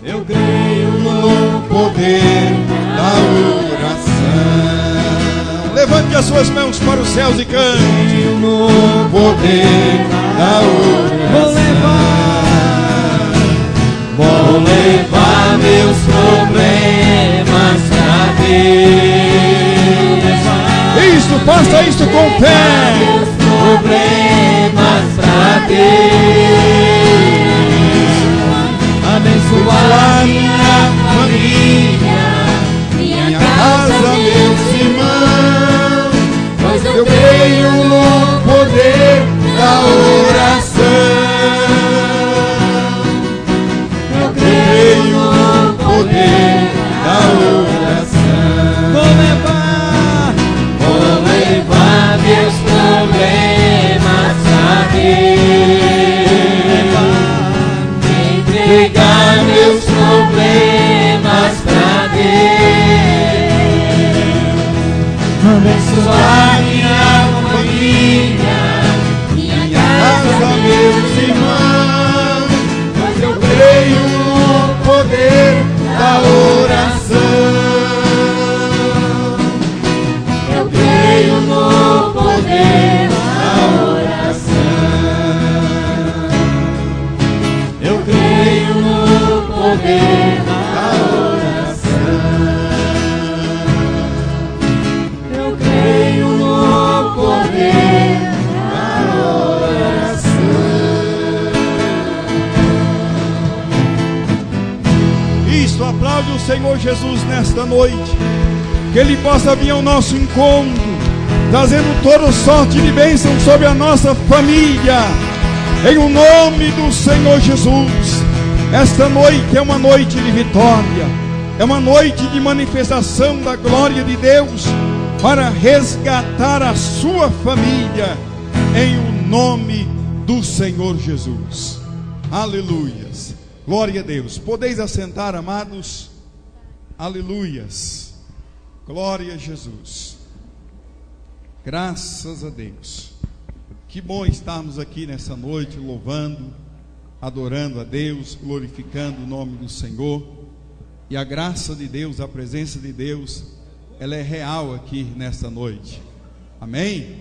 Eu creio no poder da oração. Levante as suas mãos para os céus e cante. Creio no poder da oração. Vou levar meus problemas pra Deus. Isso, faça isso com fé. Meus problemas pra Deus. Abençoar minha família, minha casa, meus irmãos. Pois eu creio no poder da oração. Eu creio no poder da oração. Vou levar meus problemas pra Deus. Entregar meus problemas pra Deus. Abençoar minha família, minha casa, meus irmãos. Mas eu creio no poder da oração. Eu creio no poder da oração. Eu creio no poder da oração. Eu creio no poder da oração. Isso, aplaude o Senhor Jesus nesta noite. Que Ele possa vir ao nosso encontro, trazendo toda sorte de bênção sobre a nossa família, em o nome do Senhor Jesus. Esta noite é uma noite de vitória, é uma noite de manifestação da glória de Deus, para resgatar a sua família, em o nome do Senhor Jesus. Aleluias, glória a Deus. Podeis assentar, amados. Aleluias. Glória a Jesus. Graças a Deus. Que bom estarmos aqui nessa noite louvando, adorando a Deus, glorificando o nome do Senhor. E a graça de Deus, a presença de Deus, ela é real aqui nessa noite. Amém?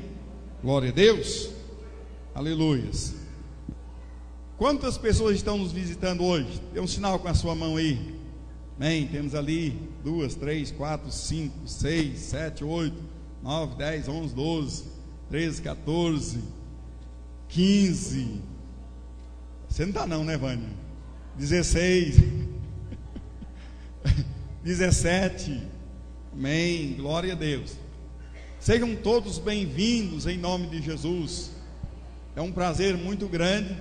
Glória a Deus. Aleluias. Quantas pessoas estão nos visitando hoje? Dê um sinal com a sua mão aí. Amém? Temos ali 2, 3, 4, 5, 6, 7, 8, 9, 10, 11, 12, 13, 14, 15. Você não está não, né, Vânia? 16, 17. Amém? Glória a Deus. Sejam todos bem-vindos em nome de Jesus. É um prazer muito grande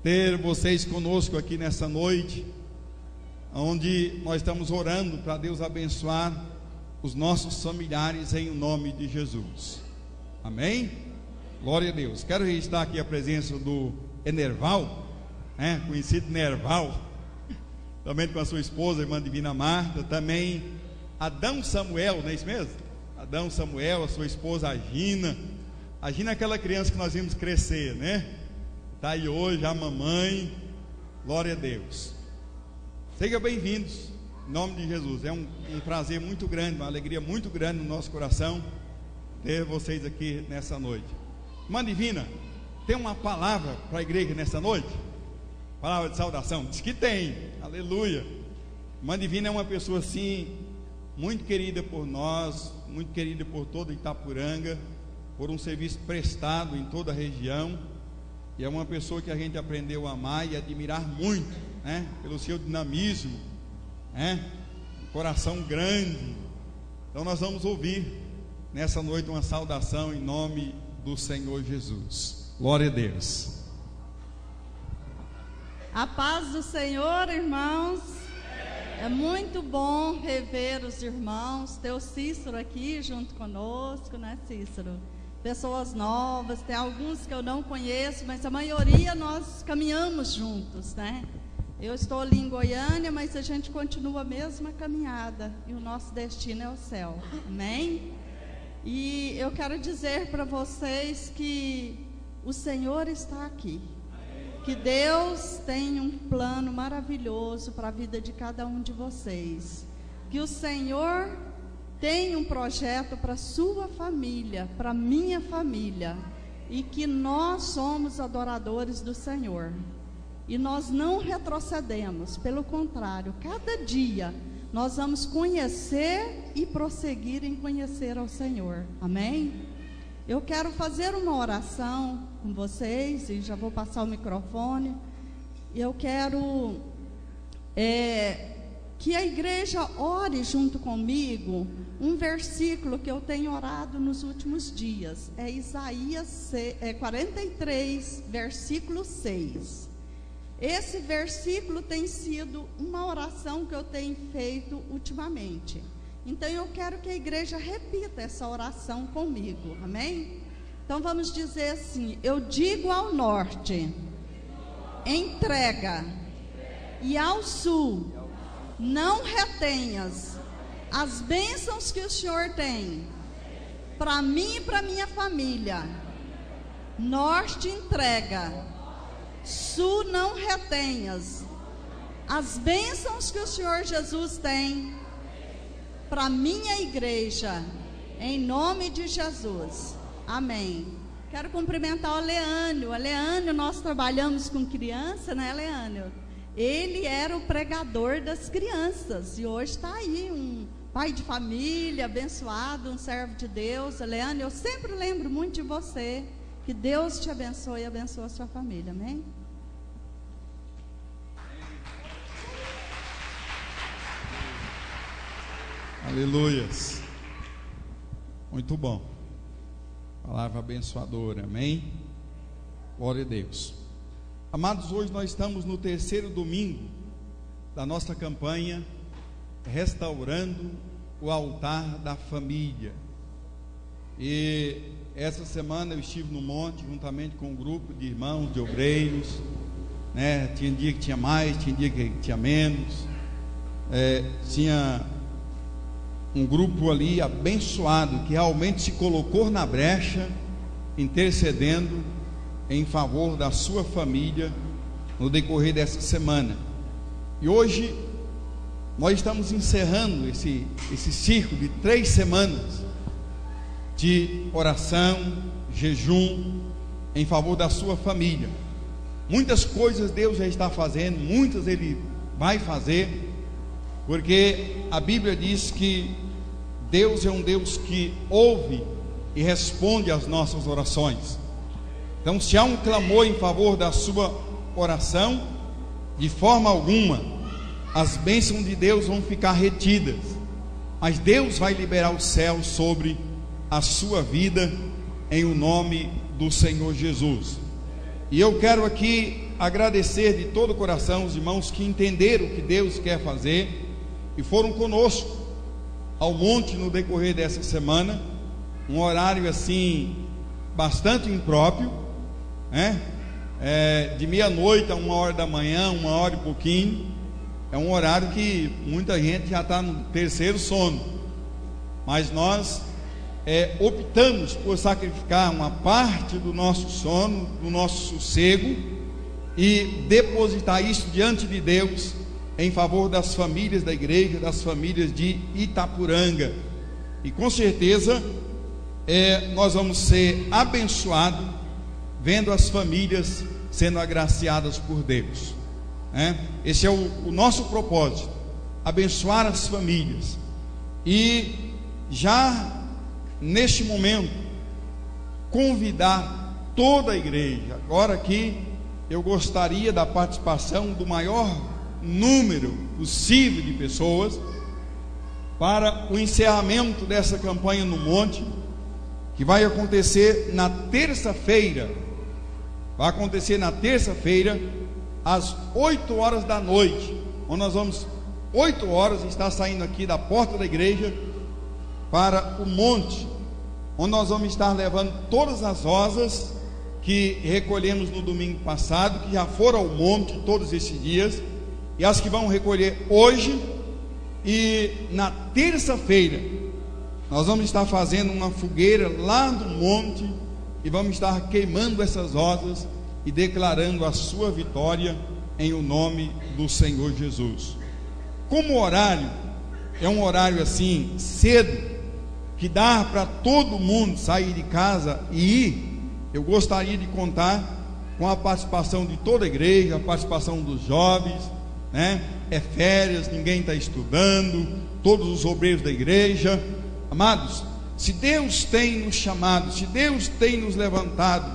ter vocês conosco aqui nessa noite, onde nós estamos orando para Deus abençoar os nossos familiares em nome de Jesus. Amém? Glória a Deus. Quero registrar aqui a presença do Enerval, conhecido Nerval, também com a sua esposa, a irmã Divina Marta, também Adão Samuel, não é isso mesmo? Adão Samuel, a sua esposa a Gina. A Gina é aquela criança que nós vimos crescer, né? Está aí hoje, a mamãe. Glória a Deus. Sejam bem-vindos, em nome de Jesus. É um prazer muito grande, uma alegria muito grande no nosso coração ter vocês aqui nessa noite. Irmã Divina, tem uma palavra para a igreja nessa noite? Palavra de saudação? Diz que tem, aleluia. Irmã Divina é uma pessoa assim, muito querida por nós, muito querida por toda Itapuranga, por um serviço prestado em toda a região. E é uma pessoa que a gente aprendeu a amar e admirar muito, pelo seu dinamismo, um coração grande. Então nós vamos ouvir nessa noite uma saudação em nome do Senhor Jesus. Glória a Deus. A paz do Senhor, irmãos. É muito bom rever os irmãos, ter o Cícero aqui junto conosco, né, Cícero? Pessoas novas, tem alguns que eu não conheço, mas a maioria nós caminhamos juntos, né? Eu estou ali em Goiânia, mas a gente continua a mesma caminhada e o nosso destino é o céu, amém? E eu quero dizer para vocês que o Senhor está aqui. que Deus tem um plano maravilhoso para a vida de cada um de vocês. Que o Senhor tem um projeto para a sua família, para a minha família. E que nós somos adoradores do Senhor. E nós não retrocedemos, pelo contrário, cada dia nós vamos conhecer e prosseguir em conhecer ao Senhor. Amém? Eu quero fazer uma oração com vocês e já vou passar o microfone. Eu quero que a igreja ore junto comigo um versículo que eu tenho orado nos últimos dias. É Isaías 43, versículo 6. Esse versículo tem sido uma oração que eu tenho feito ultimamente. Então eu quero que a igreja repita essa oração comigo, amém? Então vamos dizer assim: eu digo ao norte, entrega, e ao sul, não retenhas as bênçãos que o Senhor tem para mim e para minha família. Norte, entrega, sul, não retenhas as bênçãos que o Senhor Jesus tem para minha igreja, em nome de Jesus, amém. Quero cumprimentar o Leânio. Nós trabalhamos com criança, né, Leânio? Ele era o pregador das crianças e hoje está aí, um pai de família, abençoado, um servo de Deus. Leandro, eu sempre lembro muito de você. Que Deus te abençoe e abençoe a sua família, amém? Aleluias. Muito bom. Palavra abençoadora, amém? Glória a Deus. Amados, hoje nós estamos no terceiro domingo da nossa campanha Restaurando o Altar da Família. E essa semana eu estive no monte juntamente com um grupo de irmãos, de obreiros, né? Tinha dia que tinha mais, tinha dia que tinha menos. Tinha um grupo ali abençoado que realmente se colocou na brecha, intercedendo em favor da sua família no decorrer dessa semana. E hoje nós estamos encerrando esse ciclo de 3 semanas de oração, jejum em favor da sua família. Muitas coisas Deus já está fazendo, muitas Ele vai fazer, porque a Bíblia diz que Deus é um Deus que ouve e responde às nossas orações. Então, se há um clamor em favor da sua oração, de forma alguma as bênçãos de Deus vão ficar retidas, mas Deus vai liberar o céu sobre a sua vida, em o nome do Senhor Jesus. E eu quero aqui agradecer de todo o coração os irmãos que entenderam o que Deus quer fazer e foram conosco ao monte no decorrer dessa semana, um horário assim bastante impróprio, né? De meia-noite a 1h da manhã, 1h e pouquinho. É um horário que muita gente já está no terceiro sono, mas nós optamos por sacrificar uma parte do nosso sono, do nosso sossego, e depositar isso diante de Deus em favor das famílias da igreja, das famílias de Itapuranga. E com certeza nós vamos ser abençoados vendo as famílias sendo agraciadas por Deus, né? Esse é o nosso propósito, abençoar as famílias. E já neste momento convidar toda a igreja. Agora aqui eu gostaria da participação do maior número possível de pessoas para o encerramento dessa campanha no monte, que vai acontecer na terça-feira. Vai acontecer na terça-feira às 8h da noite, onde nós vamos 8 horas estar saindo aqui da porta da igreja para o monte, onde nós vamos estar levando todas as rosas que recolhemos no domingo passado, que já foram ao monte todos esses dias, e as que vão recolher hoje. E na terça-feira nós vamos estar fazendo uma fogueira lá no monte e vamos estar queimando essas rosas e declarando a sua vitória em o nome do Senhor Jesus. Como o horário é um horário assim cedo, que dá para todo mundo sair de casa e ir, eu gostaria de contar com a participação de toda a igreja, a participação dos jovens, né? É férias, ninguém está estudando, todos os obreiros da igreja. Amados, se Deus tem nos chamado, se Deus tem nos levantado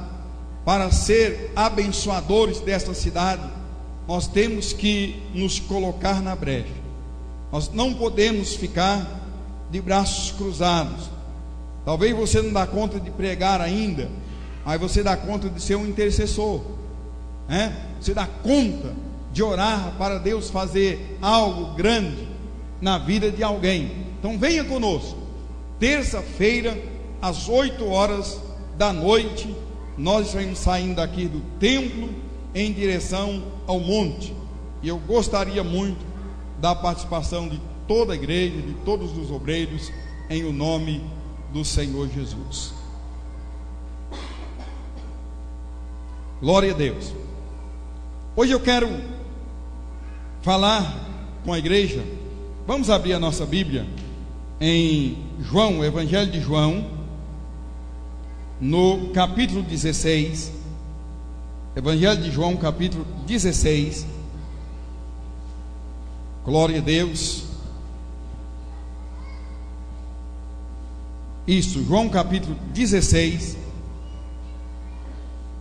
para ser abençoadores desta cidade, nós temos que nos colocar na brecha. Nós não podemos ficar de braços cruzados. Talvez você não dá conta de pregar ainda, mas você dá conta de ser um intercessor, né? Você dá conta de orar para Deus fazer algo grande na vida de alguém. Então venha conosco, terça-feira às 8 horas da noite, nós estaremos saindo daqui do templo em direção ao monte, e eu gostaria muito da participação de toda a igreja, de todos os obreiros, em o nome do Senhor Jesus. Glória a Deus. Hoje eu quero falar com a igreja. Vamos abrir a nossa Bíblia em João, o Evangelho de João, no capítulo 16. Evangelho de João, capítulo 16. Glória a Deus. Isso, João capítulo 16.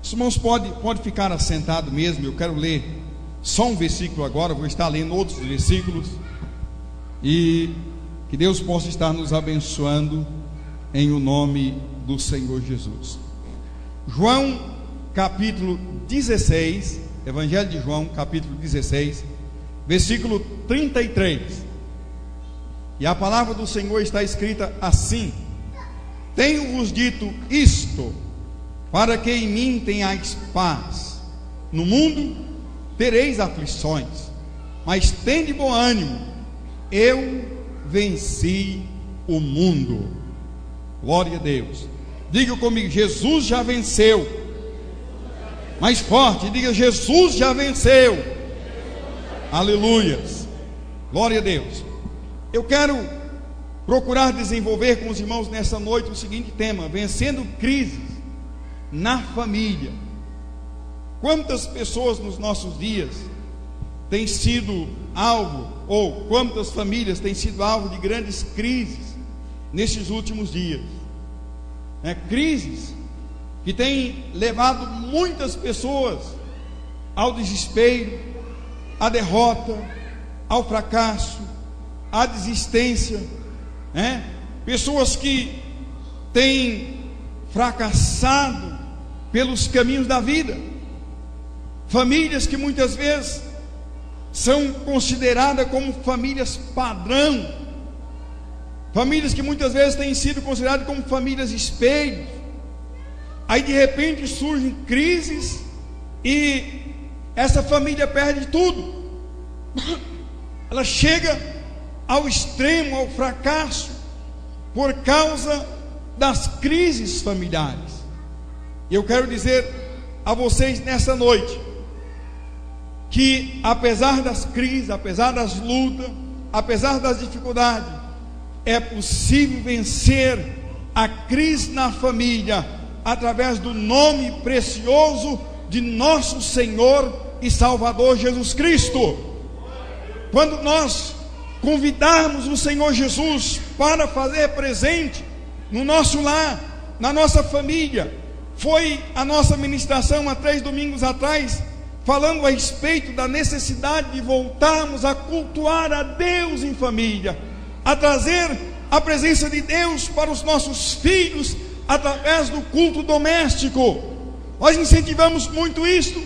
Os irmãos pode ficar assentado mesmo. Eu quero ler só um versículo agora. Vou estar lendo outros versículos, e que Deus possa estar nos abençoando em o nome do Senhor Jesus. João capítulo 16, Evangelho de João capítulo 16, versículo 33. E a palavra do Senhor está escrita assim: tenho-vos dito isto, para que em mim tenhais paz. No mundo tereis aflições, mas tende bom ânimo, eu venci o mundo. Glória a Deus. Diga comigo: Jesus já venceu. Mais forte, diga: Jesus já venceu. Aleluias. Glória a Deus. Eu quero procurar desenvolver com os irmãos nessa noite o seguinte tema: vencendo crises na família. Quantas pessoas nos nossos dias têm sido alvo, ou quantas famílias têm sido alvo de grandes crises nesses últimos dias, crises que têm levado muitas pessoas ao desespero, à derrota, ao fracasso, à desistência, pessoas que têm fracassado pelos caminhos da vida, famílias que muitas vezes são consideradas como famílias padrão, famílias que muitas vezes têm sido consideradas como famílias espelho. Aí de repente surgem crises e essa família perde tudo, ela chega ao extremo, ao fracasso, por causa das crises familiares. Eu quero dizer a vocês nessa noite que apesar das crises, apesar das lutas, apesar das dificuldades, é possível vencer a crise na família através do nome precioso de nosso Senhor e Salvador Jesus Cristo. Quando nós convidarmos o Senhor Jesus para fazer presente no nosso lar, na nossa família, foi a nossa ministração há 3 domingos atrás, falando a respeito da necessidade de voltarmos a cultuar a Deus em família, a trazer a presença de Deus para os nossos filhos através do culto doméstico. Nós incentivamos muito isso,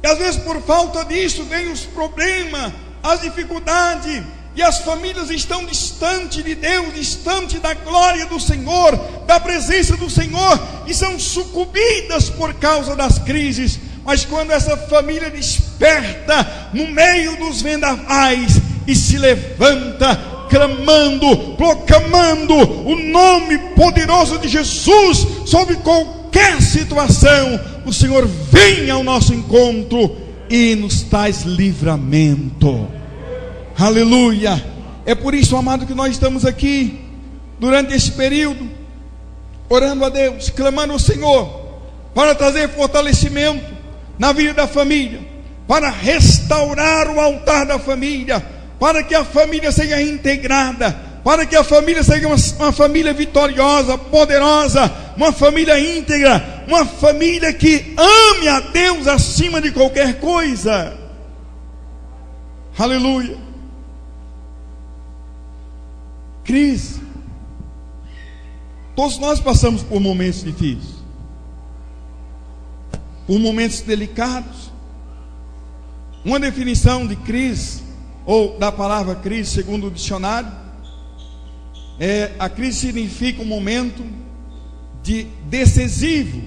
e às vezes por falta disso vem os problemas, as dificuldades, e as famílias estão distantes de Deus, distantes da glória do Senhor, da presença do Senhor, e são sucumbidas por causa das crises. Mas quando essa família desperta no meio dos vendavais e se levanta, clamando, proclamando o nome poderoso de Jesus sobre qualquer qualquer situação, o Senhor vem ao nosso encontro e nos traz livramento. Aleluia! É por isso, amado, que nós estamos aqui durante esse período, orando a Deus, clamando ao Senhor para trazer fortalecimento na vida da família, para restaurar o altar da família, para que a família seja integrada, para que a família seja uma família vitoriosa, poderosa, uma família íntegra, uma família que ame a Deus acima de qualquer coisa. Aleluia. Crise. Todos nós passamos por momentos difíceis, por momentos delicados. Uma definição de crise, ou da palavra crise, segundo o dicionário, a crise significa um momento decisivo,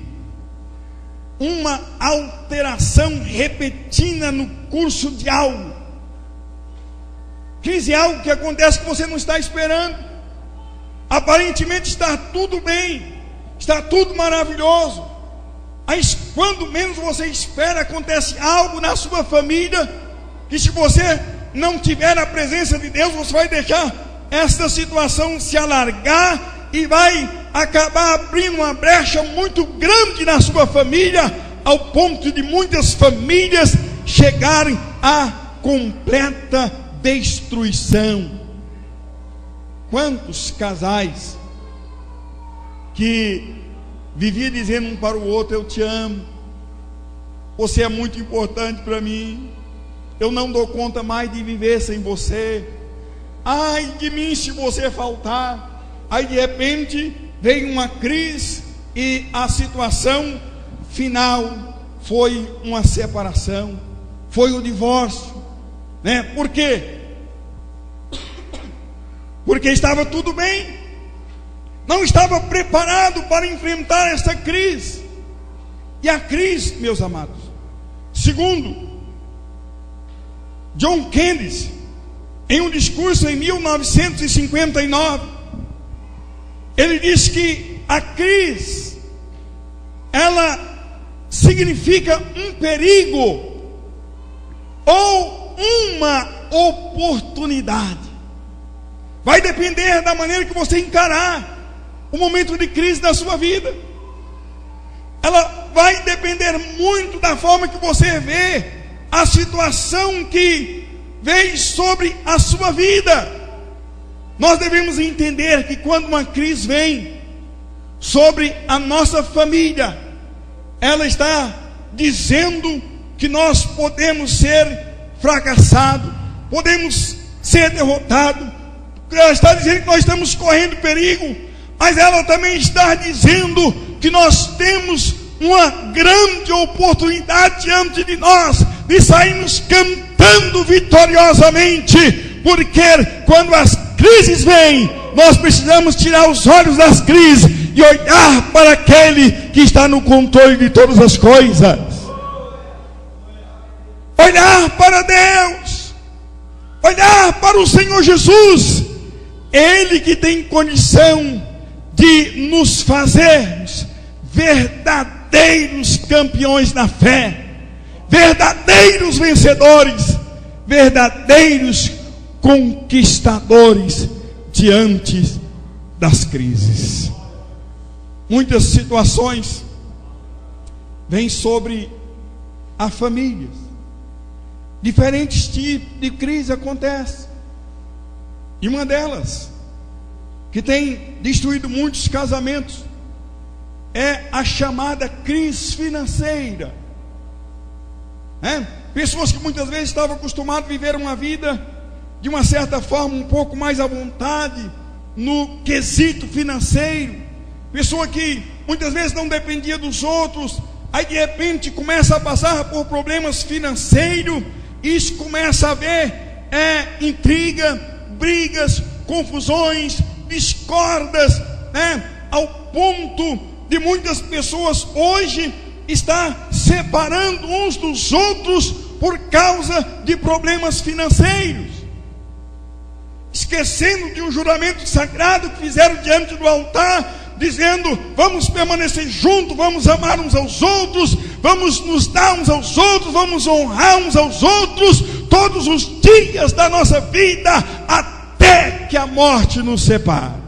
uma alteração repentina no curso de algo. Crise é algo que acontece que você não está esperando. Aparentemente está tudo bem, está tudo maravilhoso, mas quando menos você espera, acontece algo na sua família, que se você não tiver a presença de Deus, você vai deixar esta situação se alargar e vai acabar abrindo uma brecha muito grande na sua família, ao ponto de muitas famílias chegarem à completa destruição. Quantos casais que vivia dizendo um para o outro: eu te amo, você é muito importante para mim, eu não dou conta mais de viver sem você, ai de mim se você faltar. Aí de repente veio uma crise e a situação final foi uma separação, foi o divórcio, né? Por quê? Porque estava tudo bem, não estava preparado para enfrentar essa crise. E a crise, meus amados, segundo John Kennedy, em um discurso em 1959, ele diz que a crise, ela significa um perigo ou uma oportunidade. Vai depender da maneira que você encarar o momento de crise da sua vida. Ela vai depender muito da forma que você vê a situação que veio sobre a sua vida. Nós devemos entender que quando uma crise vem sobre a nossa família, ela está dizendo que nós podemos ser fracassados, podemos ser derrotados. Ela está dizendo que nós estamos correndo perigo, mas ela também está dizendo que nós temos uma grande oportunidade diante de nós de sairmos cantando vitoriosamente, porque quando as crises vêm, nós precisamos tirar os olhos das crises e olhar para aquele que está no controle de todas as coisas. Olhar para Deus, olhar para o Senhor Jesus, Ele que tem condição de nos fazermos verdadeiros campeões na fé, verdadeiros vencedores, verdadeiros conquistadores diante das crises. Muitas situações vêm sobre a família. Diferentes tipos de crise acontecem. E uma delas, que tem destruído muitos casamentos, é a chamada crise financeira. Pessoas que muitas vezes estavam acostumadas a viver uma vida de uma certa forma um pouco mais à vontade no quesito financeiro. Pessoa que muitas vezes não dependia dos outros, aí de repente começa a passar por problemas financeiros. Isso começa a haver intriga, brigas, confusões, discordas, ao ponto de muitas pessoas hoje estar separando uns dos outros por causa de problemas financeiros, esquecendo de um juramento sagrado que fizeram diante do altar, dizendo: vamos permanecer juntos, vamos amar uns aos outros, vamos nos dar uns aos outros, vamos honrar uns aos outros todos os dias da nossa vida, até que a morte nos separe.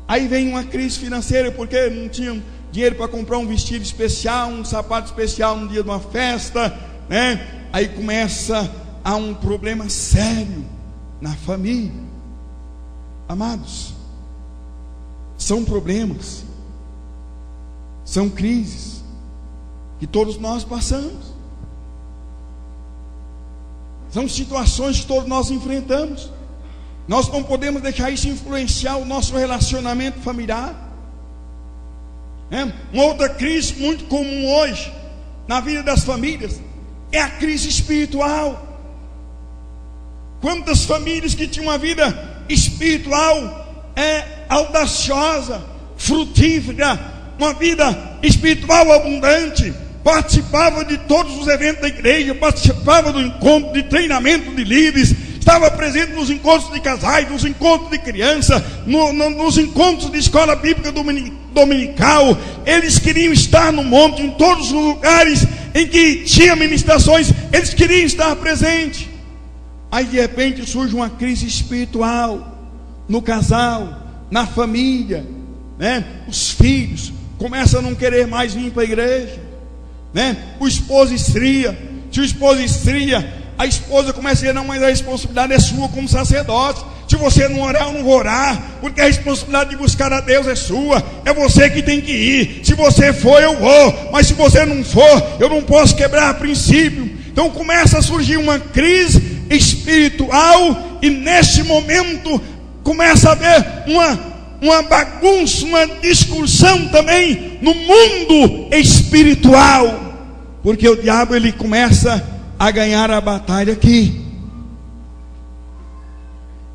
Aí vem uma crise financeira, porque não tinham dinheiro para comprar um vestido especial, um sapato especial no dia de uma festa, né? Aí começa a um problema sério na família. Amados, são problemas, são crises que todos nós passamos, são situações que todos nós enfrentamos. Nós não podemos deixar isso influenciar o nosso relacionamento familiar. Uma outra crise muito comum hoje na vida das famílias é a crise espiritual. Quantas famílias que tinham uma vida espiritual audaciosa, frutífera, uma vida espiritual abundante, participava de todos os eventos da igreja, participava do encontro de treinamento de líderes, estava presente nos encontros de casais, nos encontros de criança, nos encontros de escola bíblica dominical. Eles queriam estar no monte, em todos os lugares em que tinha ministrações, eles queriam estar presentes. Aí de repente surge uma crise espiritual no casal, na família, né? Os filhos começam a não querer mais vir para a igreja, né? O esposo esfria. Se o esposo esfria, a esposa começa a dizer: não, mas a responsabilidade é sua como sacerdote. Se você não orar, eu não vou orar, porque a responsabilidade de buscar a Deus é sua, é você que tem que ir. Se você for, eu vou, mas se você não for, eu não posso quebrar princípio. Então começa a surgir uma crise espiritual, e neste momento começa a haver uma bagunça, uma discussão também no mundo espiritual, porque o diabo ele começa a ganhar a batalha aqui.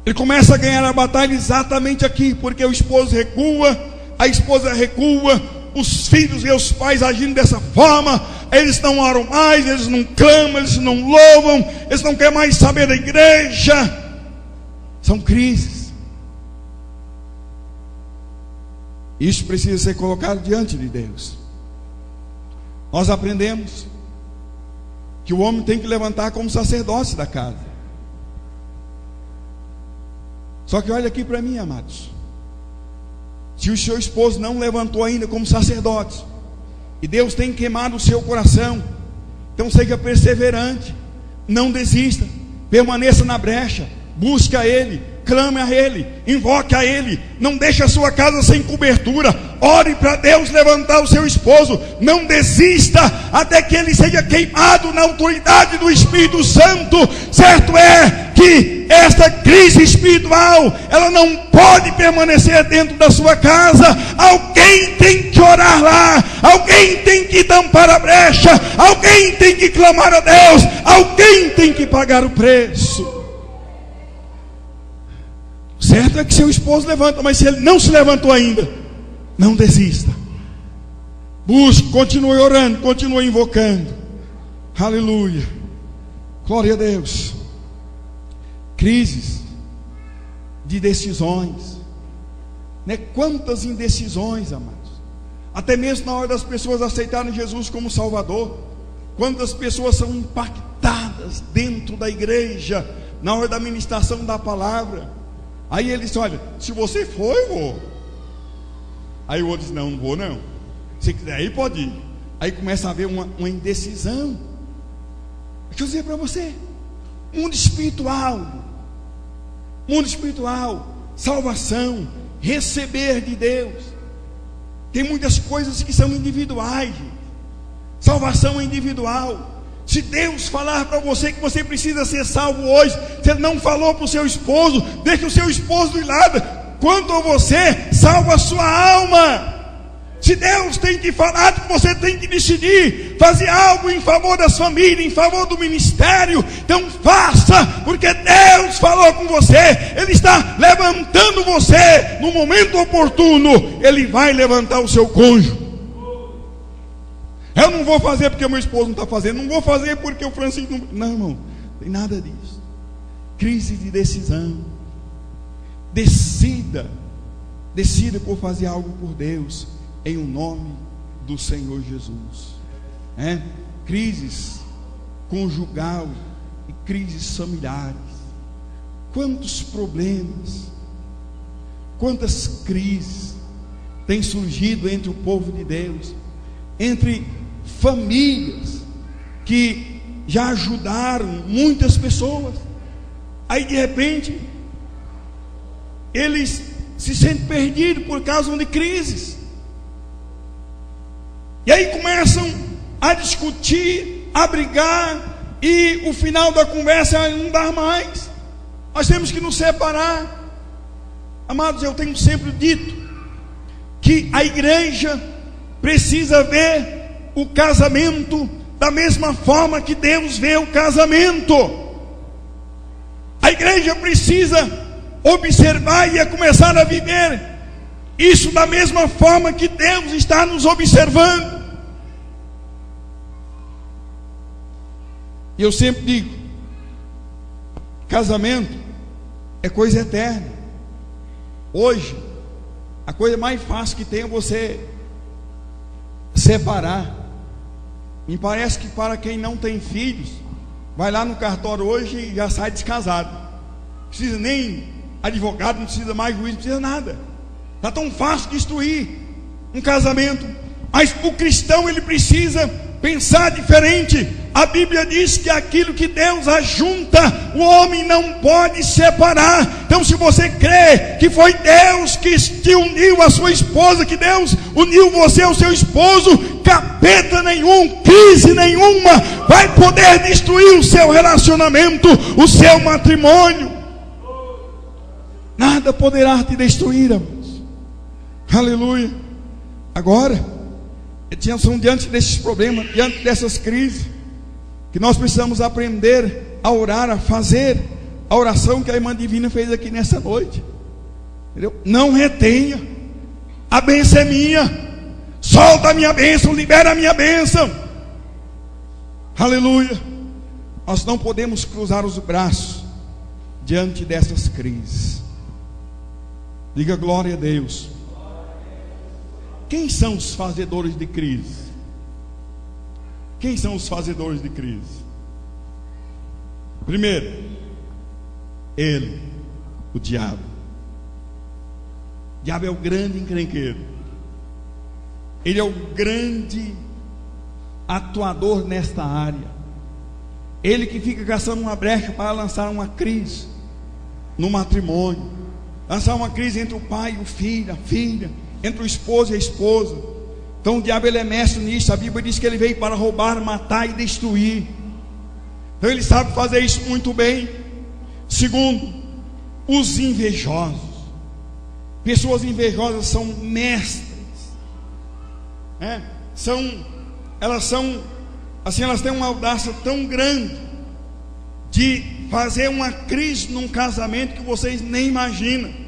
Ele começa a ganhar a batalha exatamente aqui, porque o esposo recua, a esposa recua, os filhos e os pais agindo dessa forma. Eles não oram mais, eles não clamam, eles não louvam, eles não querem mais saber da igreja. São crises. Isso precisa ser colocado diante de Deus. Nós aprendemos que o homem tem que levantar como sacerdote da casa. Só que olha aqui para mim, amados. Se o seu esposo não levantou ainda como sacerdote, e Deus tem queimado o seu coração, então seja perseverante, não desista, permaneça na brecha, busque a Ele, clame a Ele, invoque a Ele, não deixe a sua casa sem cobertura, ore para Deus levantar o seu esposo, não desista até que ele seja queimado na autoridade do Espírito Santo. Certo é que esta crise espiritual, ela não pode permanecer dentro da sua casa. Alguém tem que orar lá, alguém tem que tampar a brecha, alguém tem que clamar a Deus, alguém tem que pagar o preço. Certo é que seu esposo levanta, mas se ele não se levantou ainda, não desista. Busque, continue orando, continue invocando. Aleluia. Glória a Deus. Crises de decisões, né? Quantas indecisões, amados. Até mesmo na hora das pessoas aceitarem Jesus como Salvador. Quantas pessoas são impactadas dentro da igreja na hora da ministração da palavra. Aí ele diz: olha, se você for, eu vou. Aí o outro diz: não vou não. Se quiser ir, pode ir. Aí começa a haver uma indecisão. Deixa eu dizer para você, mundo espiritual, salvação, receber de Deus, tem muitas coisas que são individuais, gente. Salvação é individual. Se Deus falar para você que você precisa ser salvo hoje, se Ele não falou para o seu esposo, deixa o seu esposo de lado. Quanto a você, salva a sua alma. Se Deus tem te falado que você tem que decidir fazer algo em favor das famílias, em favor do ministério, então faça, porque Deus falou com você. Ele está levantando você no momento oportuno. Ele vai levantar o seu cônjuge. Eu não vou fazer porque o meu esposo não está fazendo, não vou fazer porque o Francisco não... Não, irmão, não tem nada disso. Crise de decisão. Decida Decida por fazer algo por Deus, em o nome do Senhor Jesus. Crises conjugal e crises familiares. Quantos problemas, quantas crises têm surgido entre o povo de Deus, entre famílias que já ajudaram muitas pessoas. Aí de repente eles se sentem perdidos por causa de crises, e aí começam a discutir, a brigar, e o final da conversa é não dar mais. Nós temos que nos separar. Amados, eu tenho sempre dito que a igreja precisa ver o casamento da mesma forma que Deus vê o casamento. A igreja precisa observar e começar a viver isso da mesma forma que Deus está nos observando. E eu sempre digo, casamento é coisa eterna. Hoje, a coisa mais fácil que tem é você separar. Me parece que para quem não tem filhos, vai lá no cartório hoje e já sai descasado. Não precisa nem advogado, não precisa mais juiz, não precisa nada. Está tão fácil destruir um casamento. Mas o cristão, ele precisa pensar diferente. A Bíblia diz que aquilo que Deus ajunta, o homem não pode separar. Então, se você crê que foi Deus que te uniu à sua esposa, que Deus uniu você ao seu esposo, capeta nenhum, crise nenhuma vai poder destruir o seu relacionamento, o seu matrimônio. Nada poderá te destruir, amados. Aleluia. Agora, são diante desses problemas, diante dessas crises, que nós precisamos aprender a orar, a fazer a oração que a irmã Divina fez aqui nessa noite. Entendeu? Não retenha. A bênção é minha. Solta a minha bênção, libera a minha bênção. Aleluia. Nós não podemos cruzar os braços diante dessas crises. Diga glória a Deus. Quem são os fazedores de crise? Quem são os fazedores de crise? Primeiro, ele, o diabo. O diabo é o grande encrenqueiro. Ele é o grande atuador nesta área. Ele que fica caçando uma brecha para lançar uma crise no matrimônio, lançar uma crise entre o pai e o filho, a filha, entre o esposo e a esposa. Então o diabo, ele é mestre nisso. A Bíblia diz que ele veio para roubar, matar e destruir. Então ele sabe fazer isso muito bem. Segundo, os invejosos. Pessoas invejosas são mestres, elas têm uma audácia tão grande de fazer uma crise num casamento que vocês nem imaginam.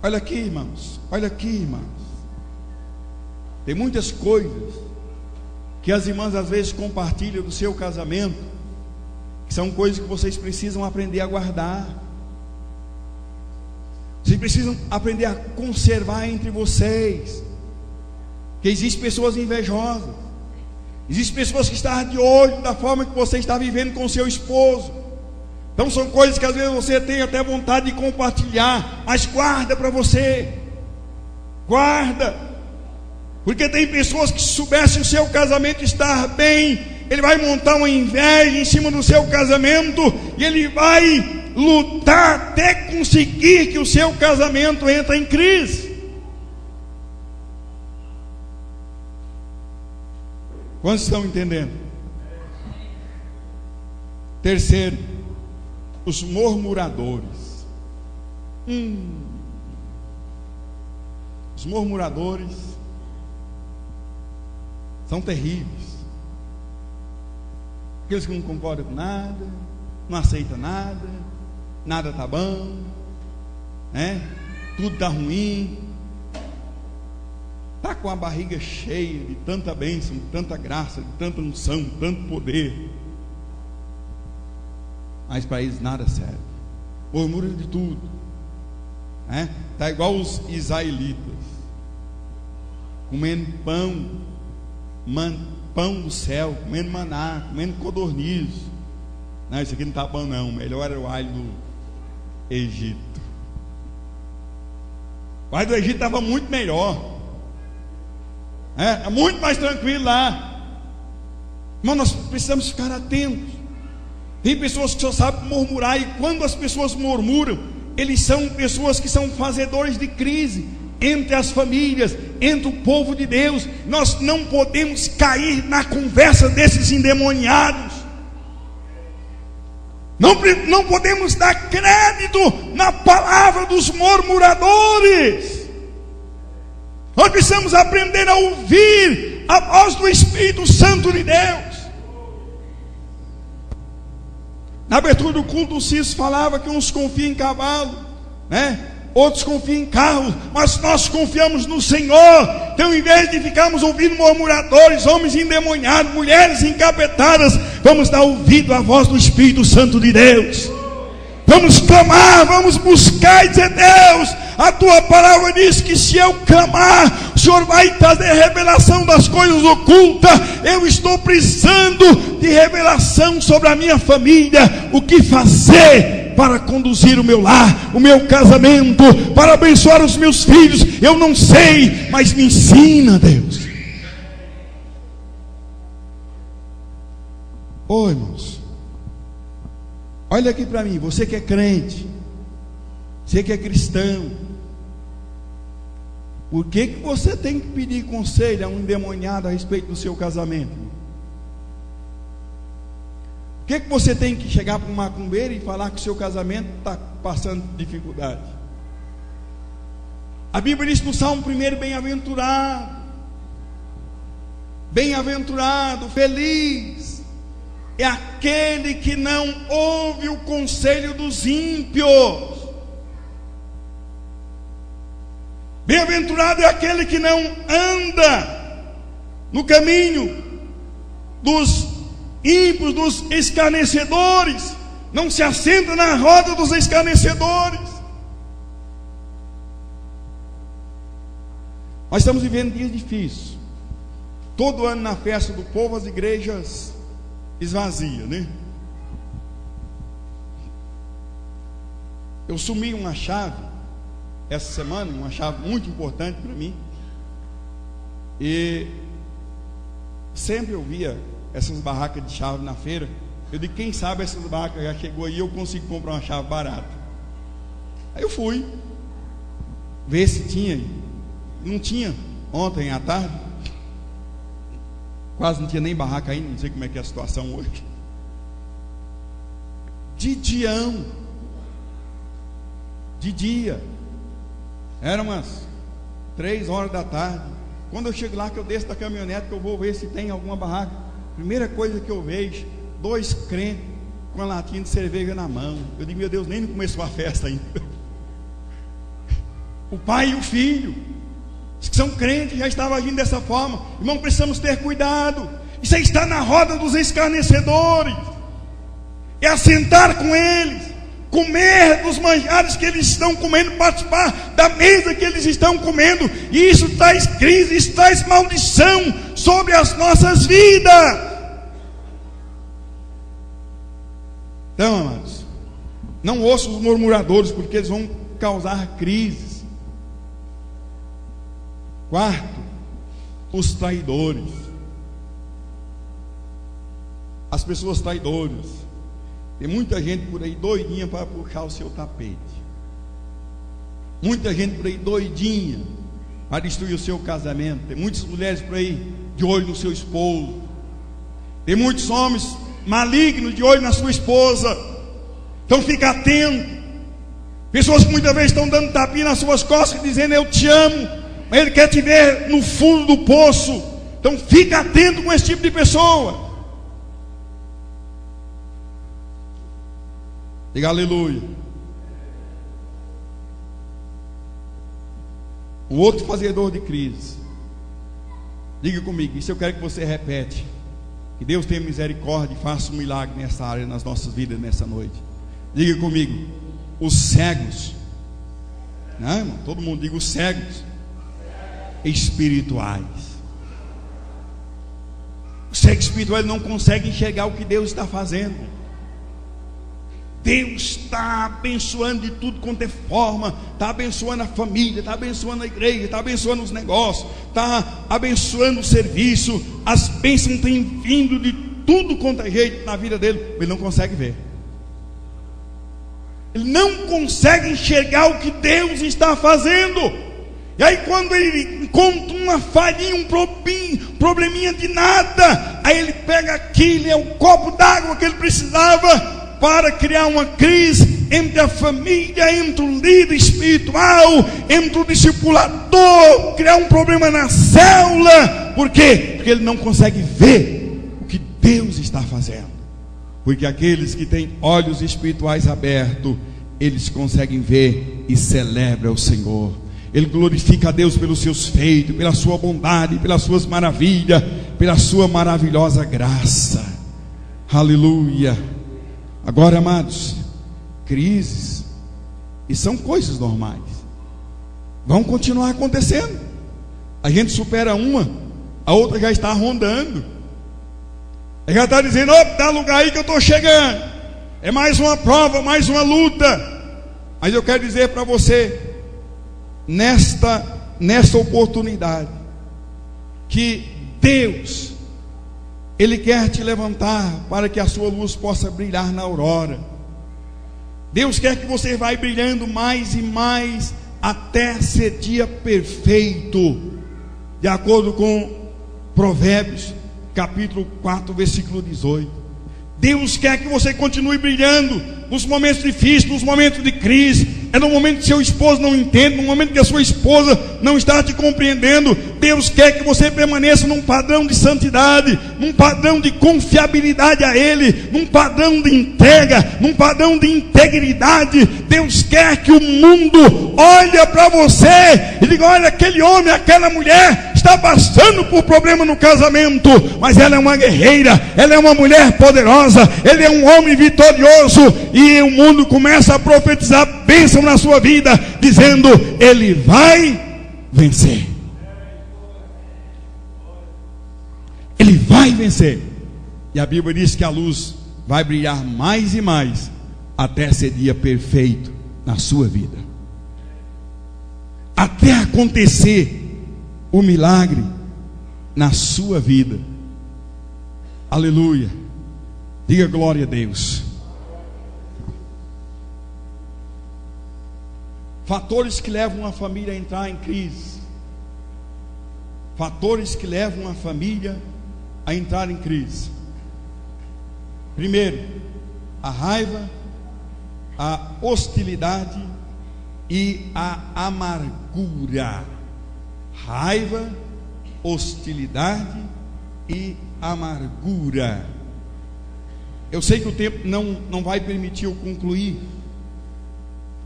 Olha aqui, irmãos. Olha aqui, irmãos. Tem muitas coisas que as irmãs às vezes compartilham do seu casamento, que são coisas que vocês precisam aprender a guardar. Vocês precisam aprender a conservar entre vocês. Que existem pessoas invejosas. Existem pessoas que estão de olho da forma que você está vivendo com o seu esposo. Então são coisas que às vezes você tem até vontade de compartilhar, mas guarda para você. Guarda. Porque tem pessoas que, se soubessem o seu casamento estar bem, ele vai montar uma inveja em cima do seu casamento, e ele vai lutar até conseguir que o seu casamento entre em crise. Quantos estão entendendo? Terceiro, os murmuradores. Os murmuradores são terríveis. Aqueles que não concordam com nada, não aceitam nada, nada está bom, tudo está ruim, está com a barriga cheia de tanta bênção, de tanta graça, de tanta unção, de tanto poder, mas para eles nada serve. Murmuram de tudo, né? Está igual os israelitas, comendo pão do céu, comendo maná, comendo codorniz. Não, isso aqui não está bom não, melhor era o alho do Egito. O alho do Egito estava muito melhor, é muito mais tranquilo lá. Mas nós precisamos ficar atentos. Tem pessoas que só sabem murmurar, e quando as pessoas murmuram, eles são pessoas que são fazedores de crise entre as famílias, entre o povo de Deus. Nós não podemos cair na conversa desses endemoniados. Não podemos dar crédito na palavra dos murmuradores. Nós precisamos aprender a ouvir a voz do Espírito Santo de Deus. Na abertura do culto, o Cício falava que uns confiam em cavalo, né? Outros confiam em carros, mas nós confiamos no Senhor. Então, em vez de ficarmos ouvindo murmuradores, homens endemoniados, mulheres encapetadas, vamos dar ouvido à voz do Espírito Santo de Deus. Vamos clamar, vamos buscar e dizer: Deus, a tua palavra diz que se eu clamar, o Senhor vai trazer revelação das coisas ocultas. Eu estou precisando de revelação sobre a minha família. O que fazer para conduzir o meu lar, o meu casamento, para abençoar os meus filhos? Eu não sei, mas me ensina, Deus. Oi, irmãos, olha aqui para mim, você que é crente, você que é cristão, por que você tem que pedir conselho a um endemoniado a respeito do seu casamento? Por que você tem que chegar para um macumbeiro e falar que o seu casamento está passando dificuldade? A Bíblia diz no Salmo 1: bem-aventurado, feliz é aquele que não ouve o conselho dos ímpios. Bem-aventurado é aquele que não anda no caminho dos ímpios, dos escarnecedores, não se assenta na roda dos escarnecedores. Nós estamos vivendo dias difíceis. Todo ano na festa do povo as igrejas esvaziam, né? Eu sumi uma chave essa semana, uma chave muito importante para mim, e sempre eu via essas barracas de chave na feira. Eu digo: quem sabe essas barracas já chegou aí, eu consigo comprar uma chave barata. Aí eu fui ver se tinha. Não tinha. Ontem à tarde quase não tinha nem barraca ainda. Não sei como é que é a situação hoje. De dia, eram umas 3 horas da tarde. Quando eu chego lá, que eu desço da caminhonete, que eu vou ver se tem alguma barraca, primeira coisa que eu vejo, 2 crentes com uma latinha de cerveja na mão. Eu digo: meu Deus, nem começou a festa ainda. O pai e o filho, os que são crentes, já estavam agindo dessa forma. Irmão, precisamos ter cuidado. Isso aí está na roda dos escarnecedores. É assentar com eles, comer dos manjares que eles estão comendo, participar da mesa que eles estão comendo. E isso traz crise, isso traz maldição sobre as nossas vidas. Então, amados, não ouçam os murmuradores, porque eles vão causar crises. Quarto, os traidores. As pessoas traidoras. Tem muita gente por aí doidinha para puxar o seu tapete. Muita gente por aí doidinha para destruir o seu casamento. Tem muitas mulheres por aí de olho no seu esposo. Tem muitos homens malignos de olho na sua esposa. Então fica atento. Pessoas que muitas vezes estão dando tapinha nas suas costas, dizendo: eu te amo, mas ele quer te ver no fundo do poço. Então fica atento com esse tipo de pessoa. Diga aleluia. Um outro fazedor de crise. Diga comigo, isso eu quero que você repete. Que Deus tenha misericórdia e faça um milagre nessa área, nas nossas vidas nessa noite. Diga comigo: os cegos Não, irmão, todo mundo diga os cegos espirituais. O cego espiritual não consegue enxergar o que Deus está fazendo. Deus está abençoando de tudo quanto é forma, está abençoando a família, está abençoando a igreja, está abençoando os negócios, está abençoando o serviço. As bênçãos têm vindo de tudo quanto é jeito na vida dele, mas ele não consegue ver. Ele não consegue enxergar o que Deus está fazendo. E aí quando ele encontra uma falhinha, um probleminha de nada, aí ele pega aquilo, é o copo d'água que ele precisava para criar uma crise entre a família, entre o líder espiritual, entre o discipulador, criar um problema na célula. Por quê? Porque ele não consegue ver o que Deus está fazendo. Porque aqueles que têm olhos espirituais abertos, eles conseguem ver e celebram o Senhor. Ele glorifica a Deus pelos seus feitos, pela sua bondade, pelas suas maravilhas, pela sua maravilhosa graça. Aleluia. Agora, amados, crises, e são coisas normais, vão continuar acontecendo. A gente supera uma, a outra já está rondando. Ele já está dizendo: dá lugar aí que eu estou chegando. É mais uma prova, mais uma luta. Mas eu quero dizer para você, nesta oportunidade, que Deus, Ele quer te levantar para que a sua luz possa brilhar na aurora. Deus quer que você vá brilhando mais e mais até ser dia perfeito, de acordo com Provérbios capítulo 4, versículo 18. Deus quer que você continue brilhando nos momentos difíceis, nos momentos de crise. É no momento que seu esposo não entende, no momento que a sua esposa não está te compreendendo. Deus quer que você permaneça num padrão de santidade, num padrão de confiabilidade a Ele, num padrão de entrega, num padrão de integridade. Deus quer que o mundo olhe para você e diga: olha, aquele homem, aquela mulher está passando por problema no casamento, mas ela é uma guerreira, ela é uma mulher poderosa, ele é um homem vitorioso. E o mundo começa a profetizar bênção na sua vida, dizendo: ele vai vencer. Ele vai vencer. E a Bíblia diz que a luz vai brilhar mais e mais até ser dia perfeito na sua vida, até acontecer o milagre na sua vida. Aleluia. Diga glória a Deus. Fatores que levam uma família a entrar em crise. Fatores que levam uma família a entrar em crise. Primeiro, a raiva, a hostilidade e a amargura. Raiva, hostilidade e amargura. Eu sei que o tempo não vai permitir eu concluir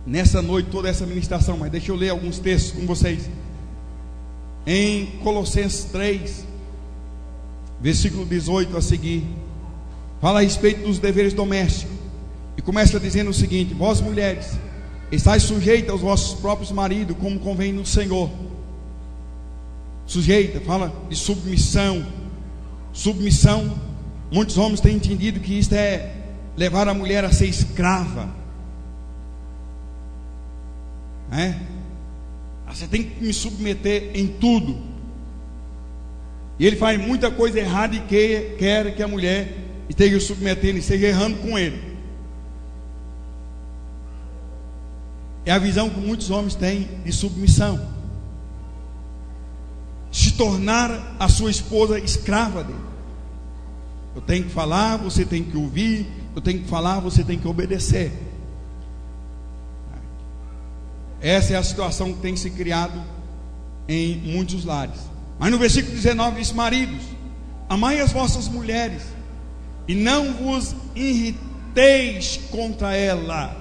nessa noite toda essa ministração, mas deixa eu ler alguns textos com vocês. Em Colossenses 3, versículo 18 a seguir, fala a respeito dos deveres domésticos, e começa dizendo o seguinte: vós mulheres, estáis sujeitas aos vossos próprios maridos, como convém no Senhor. Sujeita, fala de submissão. Submissão, muitos homens têm entendido que isto é levar a mulher a ser escrava. Você tem que me submeter em tudo. E ele faz muita coisa errada e quer que a mulher esteja submetendo e esteja errando com ele. É a visão que muitos homens têm de submissão. Se tornar a sua esposa escrava dele. Eu tenho que falar, você tem que ouvir. Eu tenho que falar, você tem que obedecer. Essa é a situação que tem se criado em muitos lares. Mas no versículo 19 diz: maridos, amai as vossas mulheres e não vos irriteis contra ela.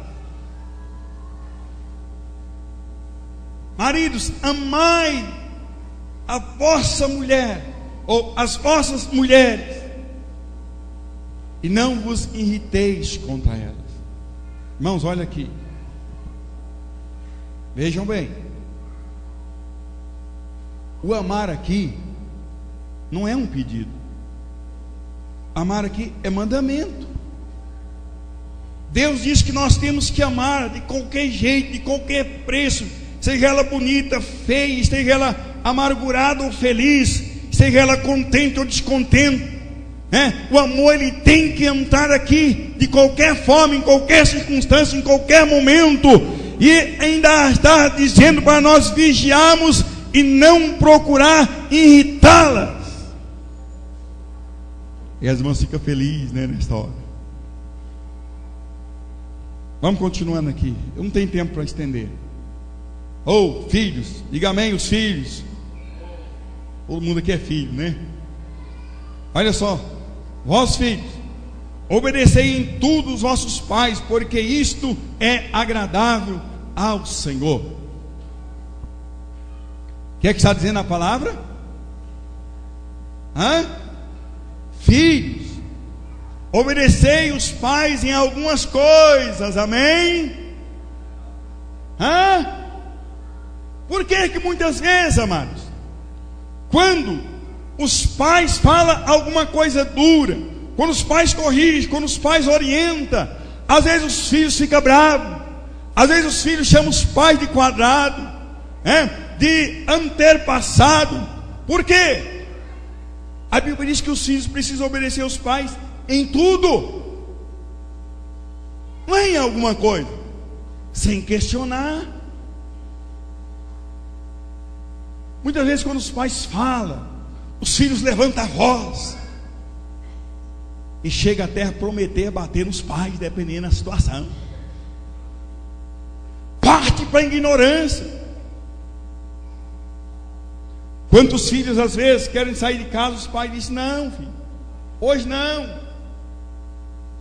Maridos, amai a vossa mulher, ou as vossas mulheres, e não vos irriteis contra elas. Irmãos, olha aqui, Vejam bem, o amar aqui não é um pedido. Amar aqui é mandamento. Deus diz que nós temos que amar de qualquer jeito, de qualquer preço, seja ela bonita, feia, seja ela amargurada ou feliz, seja ela contente ou descontente, o amor ele tem que entrar aqui de qualquer forma, em qualquer circunstância, em qualquer momento. E ainda está dizendo para nós vigiarmos e não procurar irritá-las. E as irmãs ficam felizes, nesta hora. Vamos continuando aqui. Eu não tenho tempo para estender. Filhos, diga amém os filhos. Todo mundo aqui é filho, né? Olha só, vós filhos, obedecei em tudo os vossos pais, porque isto é agradável ao Senhor. O que é que está dizendo a palavra? Filhos, obedecei os pais em algumas coisas, amém? Por que muitas vezes, amados, quando os pais falam alguma coisa dura, quando os pais corrigem, quando os pais orientam, às vezes os filhos ficam bravos, às vezes os filhos chamam os pais de quadrado, de antepassado. Por quê? A Bíblia diz que os filhos precisam obedecer aos pais em tudo, não é em alguma coisa, sem questionar. Muitas vezes quando os pais falam, os filhos levantam a voz e chega até a prometer bater nos pais, dependendo da situação. Parte para a ignorância. Quantos filhos às vezes querem sair de casa, os pais dizem: não, filho, hoje não.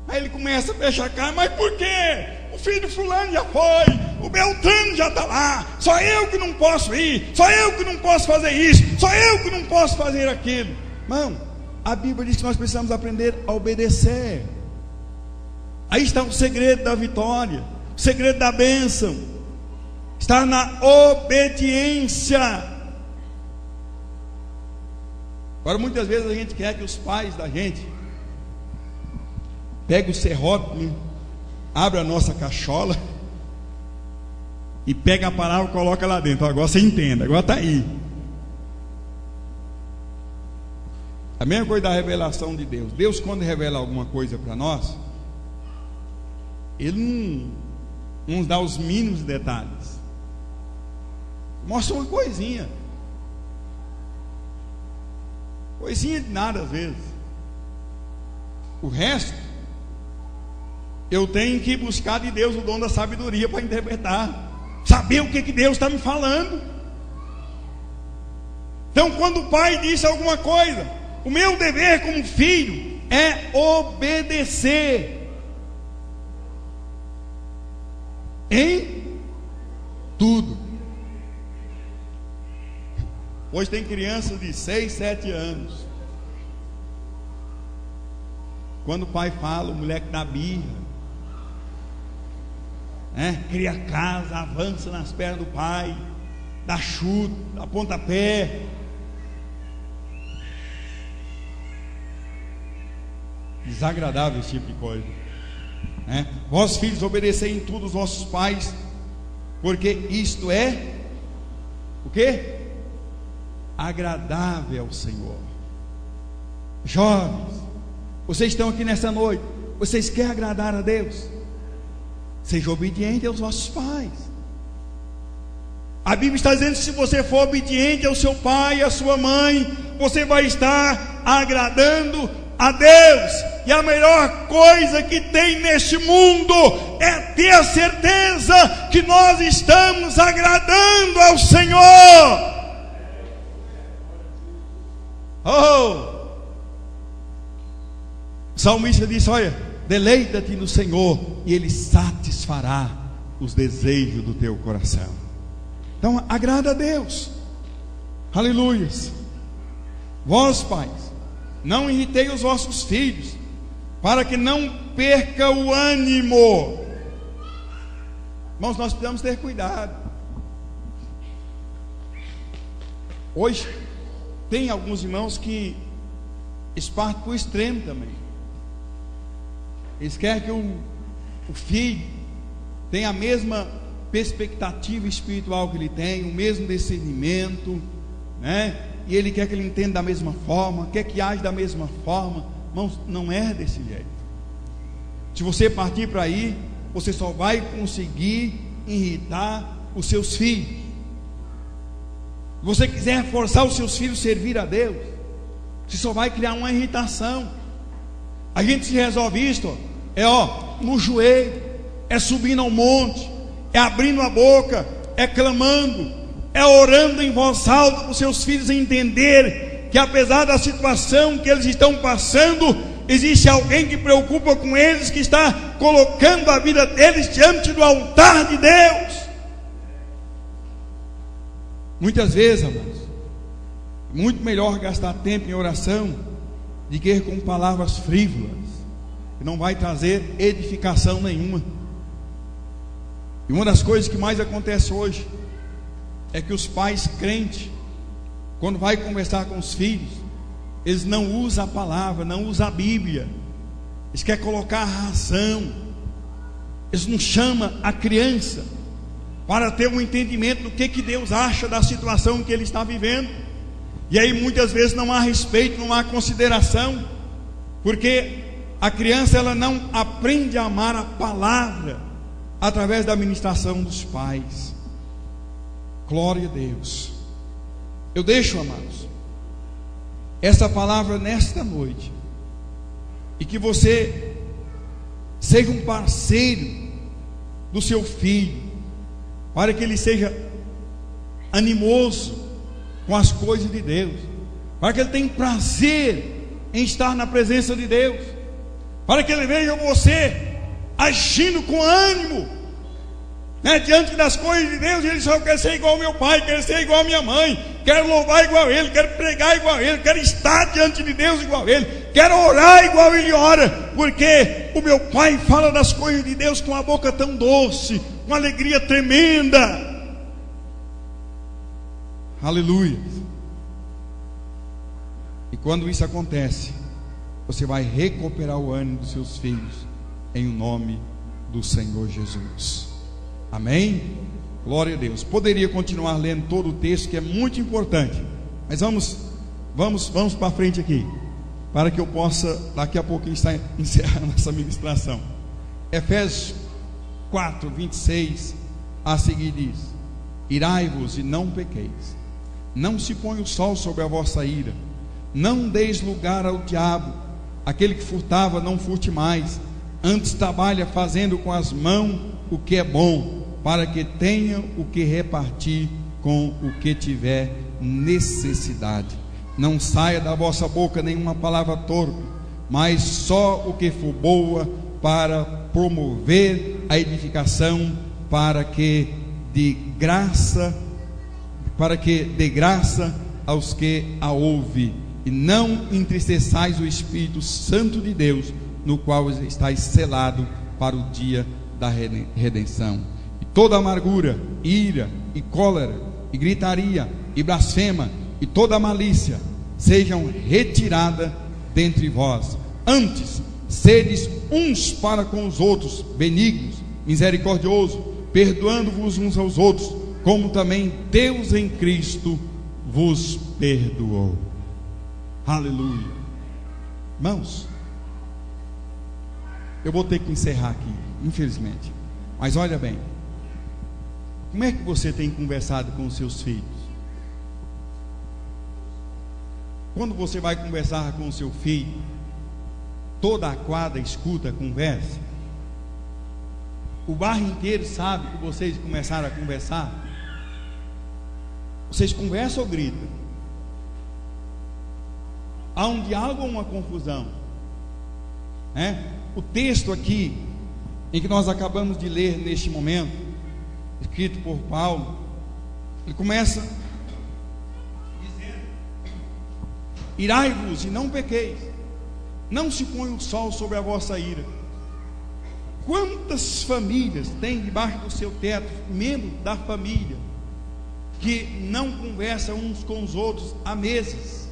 Aí ele começa a fechar a cara: mas por quê? O filho fulano já foi, o Beltrano já está lá, só eu que não posso ir, só eu que não posso fazer isso, só eu que não posso fazer aquilo. Irmão, a Bíblia diz que nós precisamos aprender a obedecer. Aí está o segredo da vitória, o segredo da bênção, está na obediência. Agora muitas vezes a gente quer que os pais da gente peguem o serrote, abre a nossa cachola e pega a palavra e coloca lá dentro. Agora você entende, agora está aí. A mesma coisa da revelação de Deus. Deus, quando revela alguma coisa para nós, Ele não nos dá os mínimos detalhes, mostra uma coisinha de nada às vezes. O resto eu tenho que buscar de Deus o dom da sabedoria para interpretar, saber o que Deus está me falando. Então quando o pai disse alguma coisa, o meu dever como filho é obedecer em tudo. Hoje tem crianças de 6, 7 anos. Quando o pai fala, o moleque dá birra, cria casa, avança nas pernas do pai, dá chute, dá pontapé. Desagradável esse tipo de coisa. Vós filhos, obedecei em tudo os vossos pais, porque isto é o quê? Agradável ao Senhor. Jovens, vocês estão aqui nessa noite, vocês querem agradar a Deus? Seja obediente aos vossos pais. A Bíblia está dizendo que se você for obediente ao seu pai e à sua mãe, você vai estar agradando a Deus. E a melhor coisa que tem neste mundo é ter a certeza que nós estamos agradando ao Senhor. O salmista disse: olha, deleita-te no Senhor e Ele satisfará os desejos do teu coração. Então agrada a Deus. Aleluias. Vós pais, não irritei os vossos filhos, para que não perca o ânimo. Irmãos, nós precisamos ter cuidado. Hoje tem alguns irmãos que eles partem para o extremo também. Eles querem que o filho tenha a mesma perspectiva espiritual que ele tem, o mesmo discernimento, né? E ele quer que ele entenda da mesma forma, quer que age da mesma forma. Irmãos, não é desse jeito. Se você partir para aí, você só vai conseguir irritar os seus filhos. Se você quiser forçar os seus filhos a servir a Deus, você só vai criar uma irritação. A gente se resolve isto, no joelho, é subindo ao monte, é abrindo a boca, é clamando, é orando em voz alta para os seus filhos entenderem que apesar da situação que eles estão passando, existe alguém que preocupa com eles, que está colocando a vida deles diante do altar de Deus. Muitas vezes, amados, é muito melhor gastar tempo em oração do que com palavras frívolas, que não vai trazer edificação nenhuma. E uma das coisas que mais acontece hoje é que os pais crentes, quando vai conversar com os filhos, eles não usam a palavra, não usam a Bíblia, eles querem colocar a razão, eles não chamam a criança para ter um entendimento do que Deus acha da situação que ele está vivendo. E aí muitas vezes não há respeito, não há consideração, porque a criança ela não aprende a amar a palavra através da ministração dos pais. Glória a Deus. Eu deixo, amados, essa palavra nesta noite, e que você seja um parceiro do seu filho, para que ele seja animoso com as coisas de Deus, para que ele tenha prazer em estar na presença de Deus, para que ele veja você agindo com ânimo, né, diante das coisas de Deus. Ele só quer ser igual ao meu pai, quer ser igual à minha mãe, quero louvar igual a ele, quero pregar igual a ele, quero estar diante de Deus igual a ele, quero orar igual ele ora, porque o meu pai fala das coisas de Deus com uma boca tão doce, com alegria tremenda. Aleluia. E quando isso acontece, você vai recuperar o ânimo dos seus filhos, em nome do Senhor Jesus. Amém? Glória a Deus. Poderia continuar lendo todo o texto, que é muito importante, mas vamos para frente aqui, para que eu possa daqui a pouquinho estar encerrando essa ministração. Efésios 4, 26 a seguir diz: irai-vos e não pequeis, não se põe o sol sobre a vossa ira, não deis lugar ao diabo. Aquele que furtava, não furte mais, antes trabalha fazendo com as mãos o que é bom, para que tenha o que repartir com o que tiver necessidade. Não saia da vossa boca nenhuma palavra torpe, mas só o que for boa, para promover a edificação, para que dê graça aos que a ouvem. E não entristeçais o Espírito Santo de Deus, no qual estáis selado para o dia da redenção. E toda amargura, ira e cólera, e gritaria, e blasfema, e toda malícia sejam retiradas dentre vós. Antes, sedes uns para com os outros benignos, misericordiosos, perdoando-vos uns aos outros, como também Deus em Cristo vos perdoou. Aleluia. Irmãos, eu vou ter que encerrar aqui, infelizmente, mas olha bem, como é que você tem conversado com os seus filhos? Quando você vai conversar com o seu filho, toda a quadra escuta a conversa, o bairro inteiro sabe que vocês começaram a conversar. Vocês conversam ou gritam? Há um diálogo ou uma confusão? O texto aqui, em que nós acabamos de ler neste momento, escrito por Paulo, ele começa dizendo: irai-vos e não pequeis, não se põe o sol sobre a vossa ira. Quantas famílias tem debaixo do seu teto membro da família que não conversam uns com os outros há meses.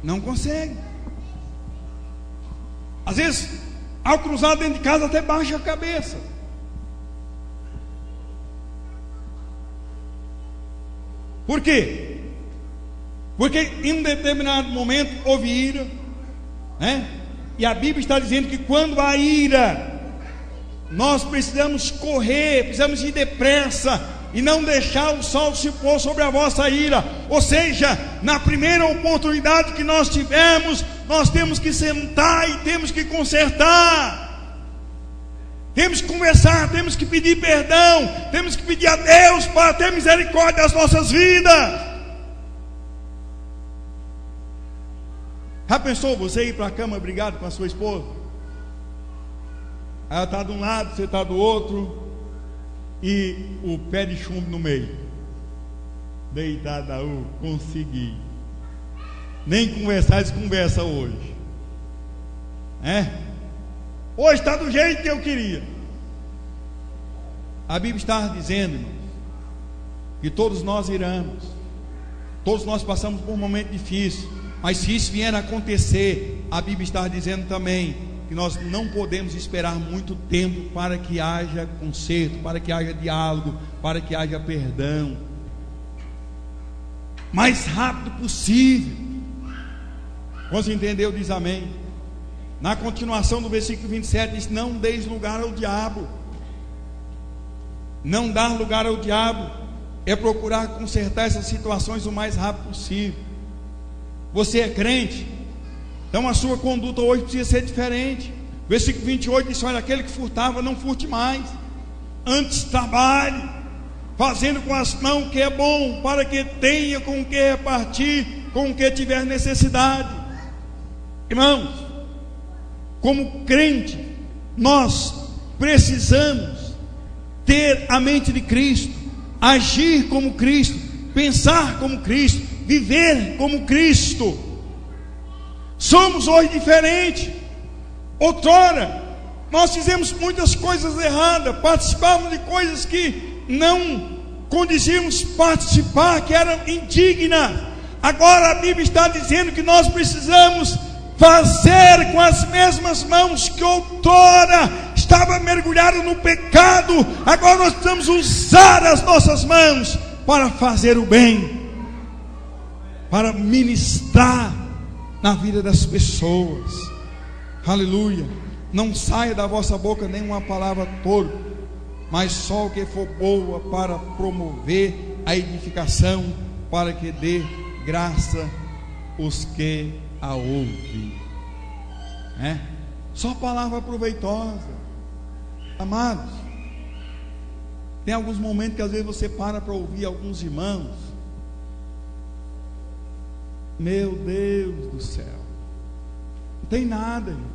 Não consegue. Às vezes, ao cruzar dentro de casa, até baixa a cabeça. Por quê? Porque em um determinado momento houve ira, né? E a Bíblia está dizendo que quando há ira, nós precisamos correr, precisamos ir depressa e não deixar o sol se pôr sobre a vossa ira. Ou seja, na primeira oportunidade que nós tivermos, nós temos que sentar e temos que consertar. Temos que conversar, temos que pedir perdão, temos que pedir a Deus para ter misericórdia das nossas vidas. Já pensou você ir para a cama brigado com a sua esposa? Ela está de um lado, você está do outro, e o pé de chumbo no meio. Deitada, consegui. Nem conversar, eles conversam hoje. Hoje está do jeito que eu queria. A Bíblia está dizendo, irmãos, que todos nós iramos, todos nós passamos por um momento difícil, mas se isso vier a acontecer, a Bíblia está dizendo também que nós não podemos esperar muito tempo para que haja conserto, para que haja diálogo, para que haja perdão. Mais rápido possível. Quando se entendeu, diz amém. Na continuação do versículo 27 diz: não deis lugar ao diabo. Não dar lugar ao diabo é procurar consertar essas situações o mais rápido possível. Você é crente, então a sua conduta hoje precisa ser diferente. Versículo 28 diz: olha, aquele que furtava, não furte mais, antes trabalhe, fazendo com as mãos o que é bom, para que tenha com o que repartir, com o que tiver necessidade. Irmãos, como crente, nós precisamos ter a mente de Cristo, agir como Cristo, pensar como Cristo, viver como Cristo. Somos hoje diferentes. Outrora, nós fizemos muitas coisas erradas, participávamos de coisas que não condizíamos participar, que eram indignas. Agora a Bíblia está dizendo que nós precisamos fazer com as mesmas mãos que outrora estava mergulhado no pecado. Agora nós precisamos usar as nossas mãos para fazer o bem, para ministrar na vida das pessoas. Aleluia. Não saia da vossa boca nenhuma palavra torpe, mas só o que for boa para promover a edificação, para que dê graça os que a ouvem. Só palavra proveitosa. Amados, tem alguns momentos que às vezes você para ouvir alguns irmãos. Meu Deus do céu, não tem nada, irmão.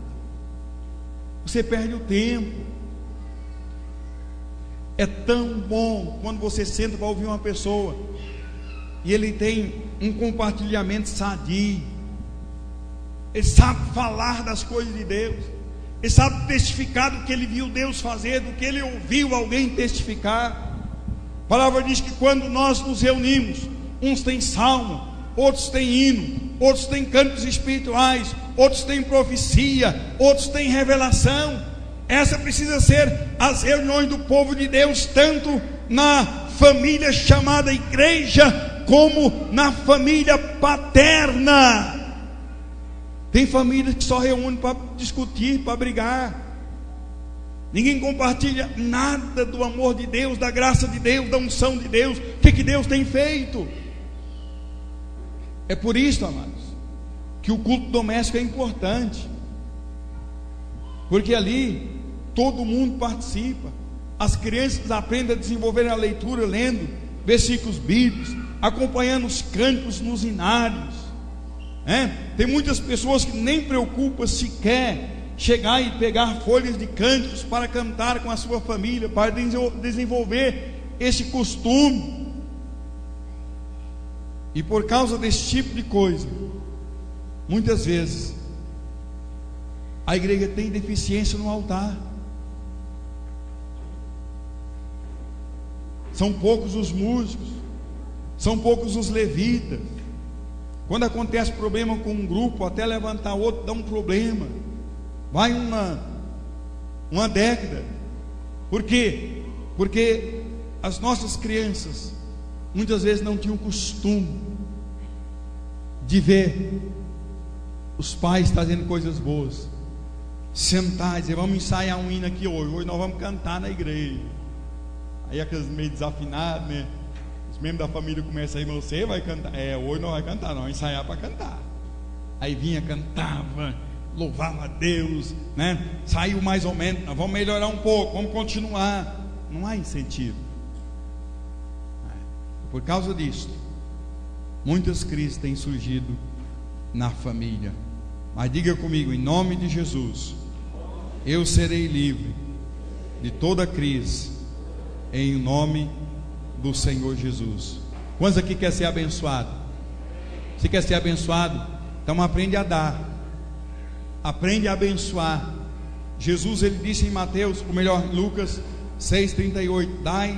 Você perde o tempo. É tão bom quando você senta para ouvir uma pessoa e ele tem um compartilhamento sadio. Ele sabe falar das coisas de Deus, ele sabe testificar do que ele viu Deus fazer, do que ele ouviu alguém testificar. A palavra diz que quando nós nos reunimos, uns têm salmo, outros têm hino, outros têm cantos espirituais, outros têm profecia, outros têm revelação. Essa precisa ser as reuniões do povo de Deus, tanto na família chamada igreja, como na família paterna. Tem famílias que só reúnem para discutir, para brigar. Ninguém compartilha nada do amor de Deus, da graça de Deus, da unção de Deus, o que Deus tem feito. É por isso, amados, que o culto doméstico é importante, porque ali todo mundo participa. As crianças aprendem a desenvolver a leitura, lendo versículos bíblicos, acompanhando os cânticos nos inários. Tem muitas pessoas que nem preocupam sequer chegar e pegar folhas de cânticos para cantar com a sua família, para desenvolver esse costume. E por causa desse tipo de coisa, muitas vezes a igreja tem deficiência no altar. são poucos os músicos, são poucos os levitas. Quando acontece problema com um grupo, até levantar outro dá um problema, vai uma década. Por quê? Porque as nossas crianças muitas vezes não tinham costume de ver os pais fazendo coisas boas, sentar e dizer: vamos ensaiar um hino aqui hoje nós vamos cantar na igreja. Aí aqueles meio desafinados, né? Os membros da família começam a ir: você vai cantar? Hoje não vai cantar, não, ensaiar para cantar. Aí vinha, cantava, louvava a Deus, né? Saiu mais ou menos, nós vamos melhorar um pouco, vamos continuar. Não há incentivo. Por causa disso, muitas crises têm surgido na família. Mas diga comigo, em nome de Jesus, eu serei livre de toda crise, em nome do Senhor Jesus. Quantos aqui quer ser abençoado? Você quer ser abençoado? Então aprende a dar, aprende a abençoar. Jesus, ele disse em Mateus, ou melhor, Lucas 6,38: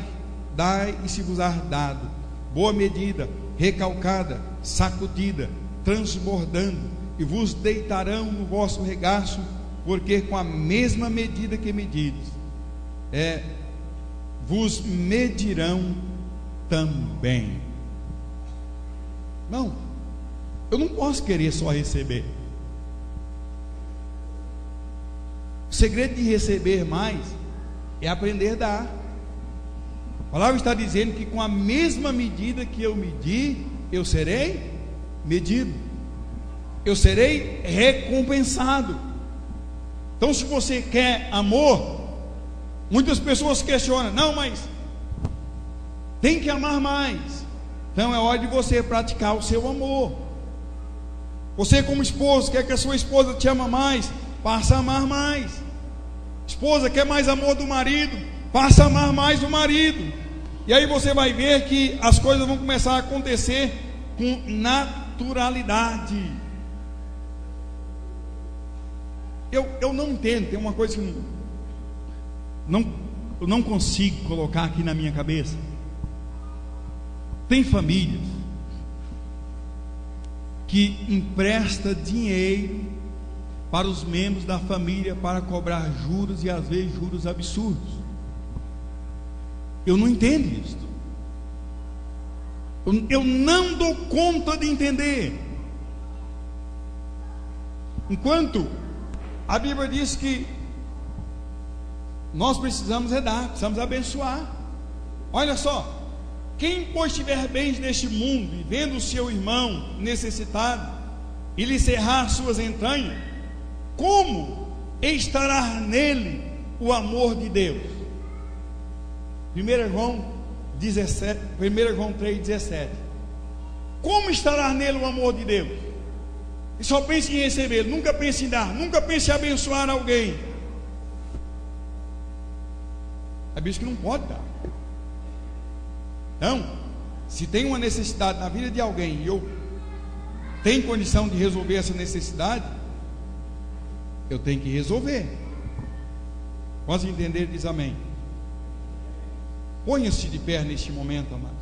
dai e se vos há dado, boa medida, recalcada, sacudida, transbordando, e vos deitarão no vosso regaço, porque com a mesma medida que medides, vos medirão também. Não, eu não posso querer só receber. O segredo de receber mais é aprender a dar. A palavra está dizendo que com a mesma medida que eu medir, eu serei medido, eu serei recompensado. Então, se você quer amor, muitas pessoas questionam: não, mas tem que amar mais. Então é hora de você praticar o seu amor. Você, como esposo, quer que a sua esposa te ama mais, passa a amar mais. Esposa quer mais amor do marido, passa a amar mais o marido. E aí você vai ver que as coisas vão começar a acontecer com naturalidade. Eu não entendo, tem uma coisa que eu não consigo colocar aqui na minha cabeça. Tem famílias que empresta dinheiro para os membros da família para cobrar juros, e às vezes juros absurdos. Eu não entendo isso. Eu não dou conta de entender. Enquanto a Bíblia diz que nós precisamos dar, precisamos abençoar. Olha só, quem pois tiver bens neste mundo, e vendo o seu irmão necessitado, e lhe cerrar suas entranhas, como estará nele o amor de Deus? 1 João 3,17. Como estará nele o amor de Deus? E só pense em receber, nunca pense em dar, nunca pense em abençoar alguém. É por isso que não pode dar. Então, se tem uma necessidade na vida de alguém e eu tenho condição de resolver essa necessidade, eu tenho que resolver. Posso entender? Diz amém. Ponha-se de pé neste momento, amados.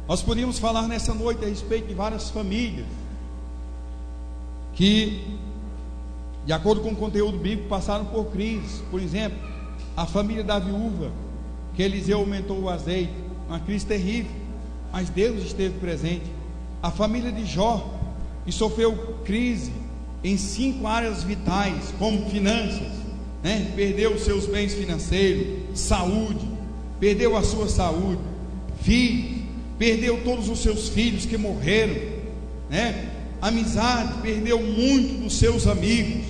Nós podíamos falar nessa noite a respeito de várias famílias que, de acordo com o conteúdo bíblico, passaram por crise. Por exemplo, a família da viúva, que Eliseu aumentou o azeite, uma crise terrível, mas Deus esteve presente. A família de Jó, que sofreu crise em 5 áreas vitais, como finanças, né? Perdeu os seus bens financeiros, saúde, perdeu a sua saúde, filhos, perdeu todos os seus filhos que morreram, né? Amizade, perdeu muito dos seus amigos,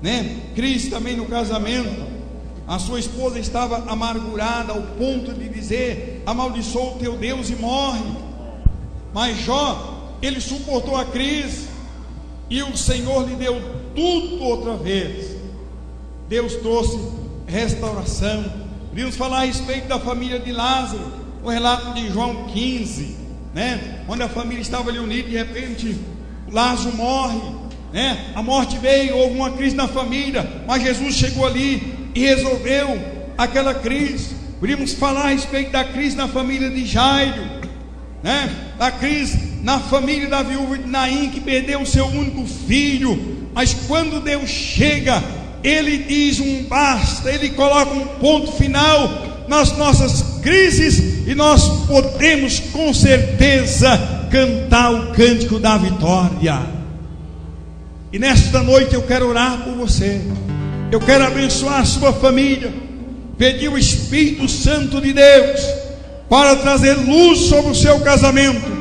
né? Crise também no casamento. A sua esposa estava amargurada ao ponto de dizer: amaldiçoa o teu Deus e morre. Mas Jó, ele suportou a crise, e o Senhor lhe deu tudo outra vez. Deus trouxe restauração. Podemos falar a respeito da família de Lázaro, o relato de João 15, né? Onde a família estava ali unida, de repente Lázaro morre, né? A morte veio, houve uma crise na família, mas Jesus chegou ali e resolveu aquela crise. Podíamos falar a respeito da crise na família de Jairo, né? Da crise na família da viúva de Naim, que perdeu o seu único filho. Mas quando Deus chega, Ele diz um basta, Ele coloca um ponto final nas nossas crises, e nós podemos com certeza cantar o cântico da vitória. E nesta noite eu quero orar por você, eu quero abençoar a sua família, pedir o Espírito Santo de Deus para trazer luz sobre o seu casamento,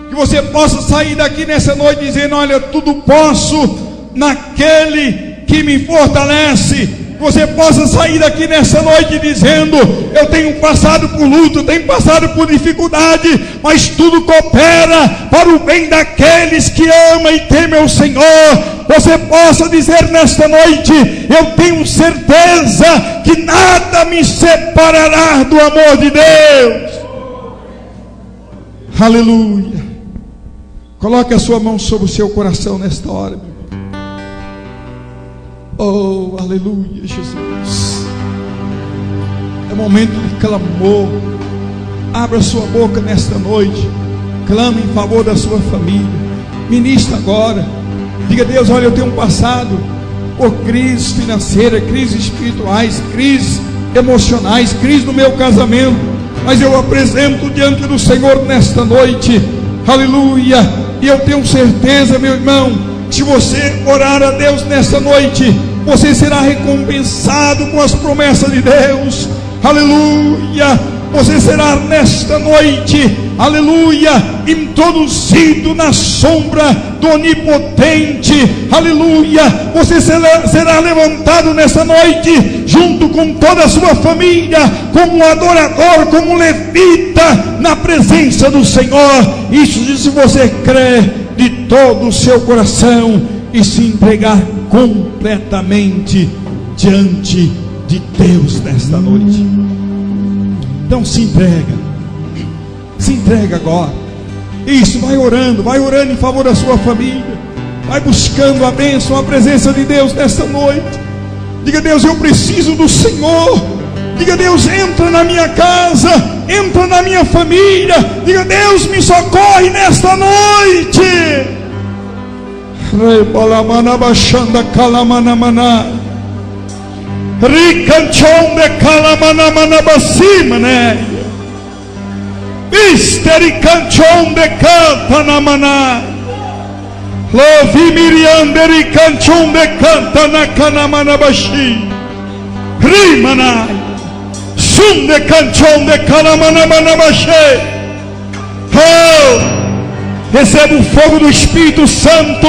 que você possa sair daqui nessa noite dizendo: olha, tudo posso naquele que me fortalece. Que você possa sair daqui nessa noite dizendo: eu tenho passado por luto, tenho passado por dificuldade, mas tudo coopera para o bem daqueles que amam e temem o Senhor. Você possa dizer nesta noite: eu tenho certeza que nada me separará do amor de Deus. Aleluia. Coloque a sua mão sobre o seu coração nesta hora, meu irmão. Oh, aleluia, Jesus. É momento de clamor. Abra sua boca nesta noite, clame em favor da sua família. Ministra agora. Diga: Deus, olha, eu tenho passado por crises financeiras, crises espirituais, crises emocionais, crises no meu casamento, mas eu apresento diante do Senhor nesta noite, aleluia. E eu tenho certeza, meu irmão, se você orar a Deus nessa noite, você será recompensado com as promessas de Deus, aleluia. Você será nesta noite, aleluia, introduzido na sombra do Onipotente, aleluia. Você será levantado nesta noite, junto com toda a sua família, como um adorador, como um levita, na presença do Senhor. Isso se você crê de todo o seu coração e se entregar completamente diante de Deus nesta noite. Então se entrega agora. Isso, vai orando em favor da sua família, vai buscando a bênção, a presença de Deus nesta noite. Diga: Deus, eu preciso do Senhor. Diga: Deus, entra na minha casa, entra na minha família. Diga: Deus, me socorre nesta noite. Ricanchon de Calamanamana Basimane, Mistericanchon de Cantanamana, Lovi Miriam de Ricanchon de Cantanacanamana Bashi, Rimanai, Sum de Canchon de Calamanamana Bashi. Oh, receba o fogo do Espírito Santo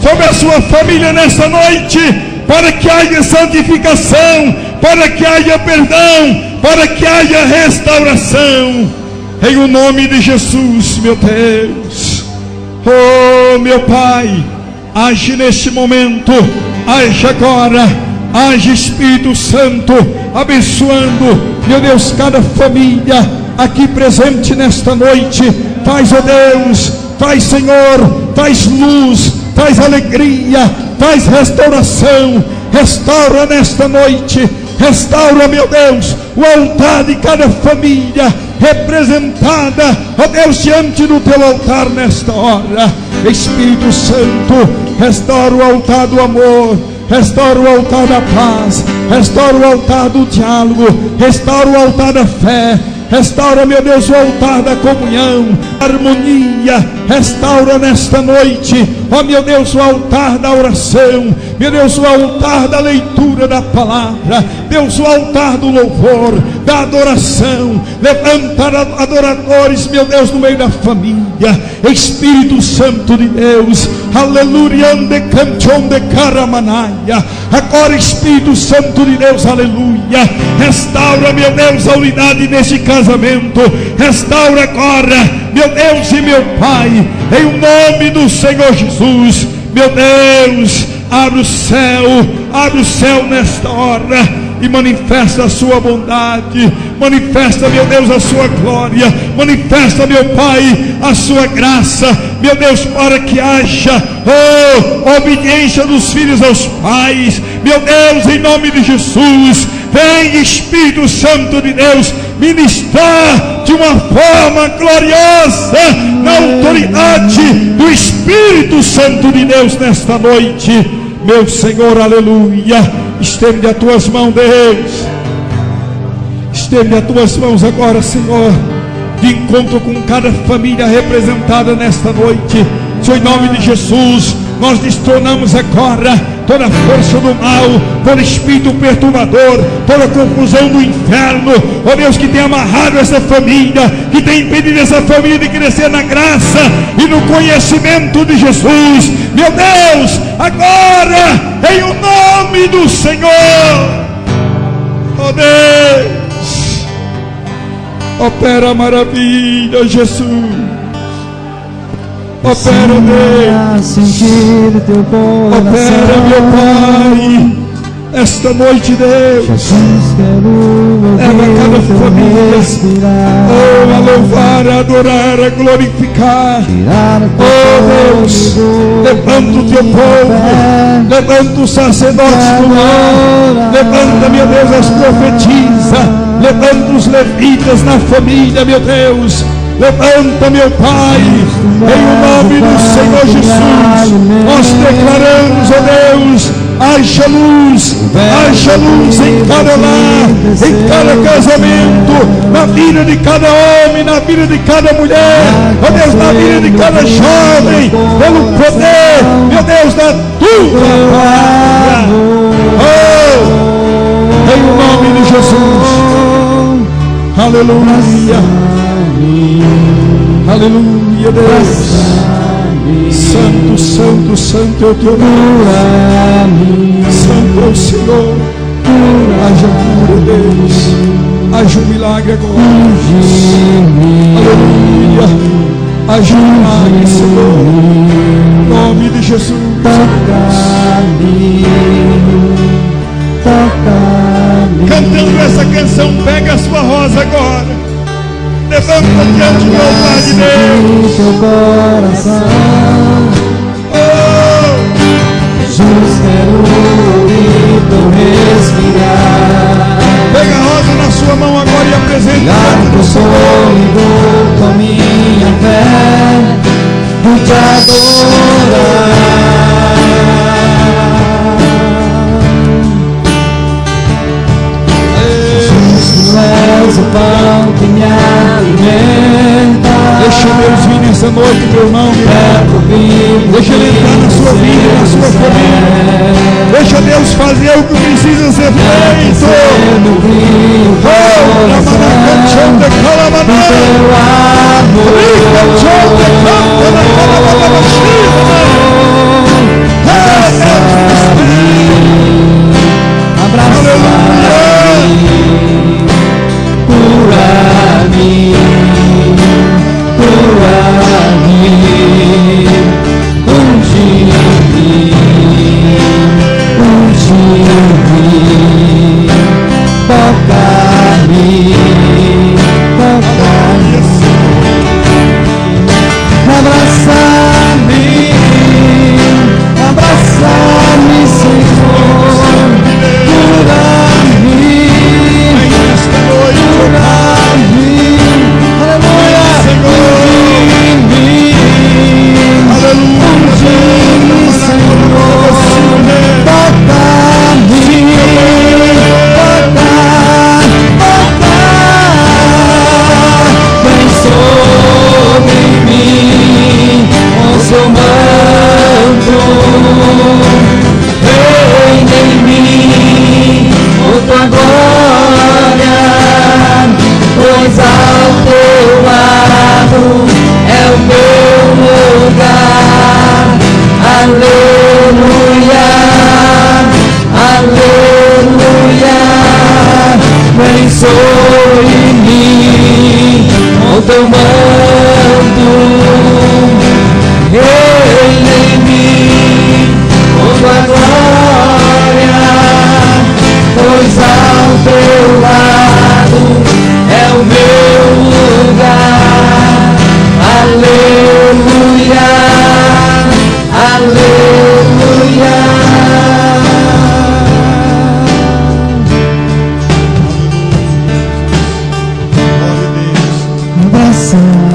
sobre a sua família nesta noite, para que haja santificação, para que haja perdão, para que haja restauração, em o nome de Jesus, meu Deus. Oh, meu Pai, age neste momento, age agora, age, Espírito Santo, abençoando, meu Deus, cada família aqui presente nesta noite. Traz, ó Deus, traz, Senhor, traz luz, traz alegria, traz restauração. Restaura nesta noite, restaura, meu Deus, o altar de cada família representada, ó Deus, diante do teu altar nesta hora. Espírito Santo, restaura o altar do amor, restaura o altar da paz, restaura o altar do diálogo, restaura o altar da fé, restaura, meu Deus, o altar da comunhão, harmonia. Restaura nesta noite, ó meu Deus, o altar da oração, meu Deus, o altar da leitura da palavra, Deus, o altar do louvor, da adoração. Levanta adoradores, meu Deus, no meio da família. Espírito Santo de Deus, aleluia, de canchon de caramanaia. Agora, Espírito Santo de Deus, aleluia, restaura, meu Deus, a unidade neste casamento. Restaura agora, meu Deus e meu Pai, em o nome do Senhor Jesus. Meu Deus, abre o céu nesta hora, e manifesta a sua bondade, manifesta, meu Deus, a sua glória, manifesta, meu Pai, a sua graça, meu Deus, para que haja obediência dos filhos aos pais, meu Deus, em nome de Jesus. Vem, Espírito Santo de Deus, ministrar de uma forma gloriosa na autoridade do Espírito Santo de Deus nesta noite, meu Senhor, aleluia. Estende as tuas mãos, Deus, estende as tuas mãos agora, Senhor, de encontro com cada família representada nesta noite. Senhor, em nome de Jesus, nós destronamos agora toda força do mal, todo espírito perturbador, toda confusão do inferno, ó Deus, que tem amarrado essa família, que tem impedido essa família de crescer na graça e no conhecimento de Jesus. Meu Deus, agora, em o nome do Senhor, ó Deus, opera maravilha, Jesus. Opera, Deus, opera, meu Pai, esta noite, Deus, leva cada família, a louvar, a adorar, a glorificar, Deus, levanta o teu povo, levanta os sacerdotes do lar, levanta, meu Deus, as profetisas, levanta os levitas na família, meu Deus. Levanta, meu Pai, em nome do Senhor Jesus. Nós declaramos, ó Deus, haja luz em cada lar, em cada casamento, na vida de cada homem, na vida de cada mulher, ó Deus, na vida de cada jovem, pelo poder, meu Deus, da tua palavra. Em nome de Jesus. Aleluia. Aleluia, Deus. Santo, santo, santo é o teu nome. Santo é o Senhor. Haja cura, Deus. Haja um milagre agora. Aleluia. Haja um milagre, Senhor. Em nome de Jesus. Cantando essa canção, pega a sua rosa agora. Levanta diante do altar de Deus. Teu coração, Jesus, quero ouvir teu respirar. Pega a rosa na sua mão agora e apresenta diante do Senhor. Com a minha fé, vou te adorar. És o pão que me alimenta. Deixa Deus vir nessa noite, meu irmão, deixa Ele entrar na sua vida, na sua família. Deixa Deus fazer o que precisa ser feito. Cura-me, unge-me, toca-me, abraça-me. teu lado é o meu lugar. Aleluia, aleluia. Glória a Deus. Abraçar.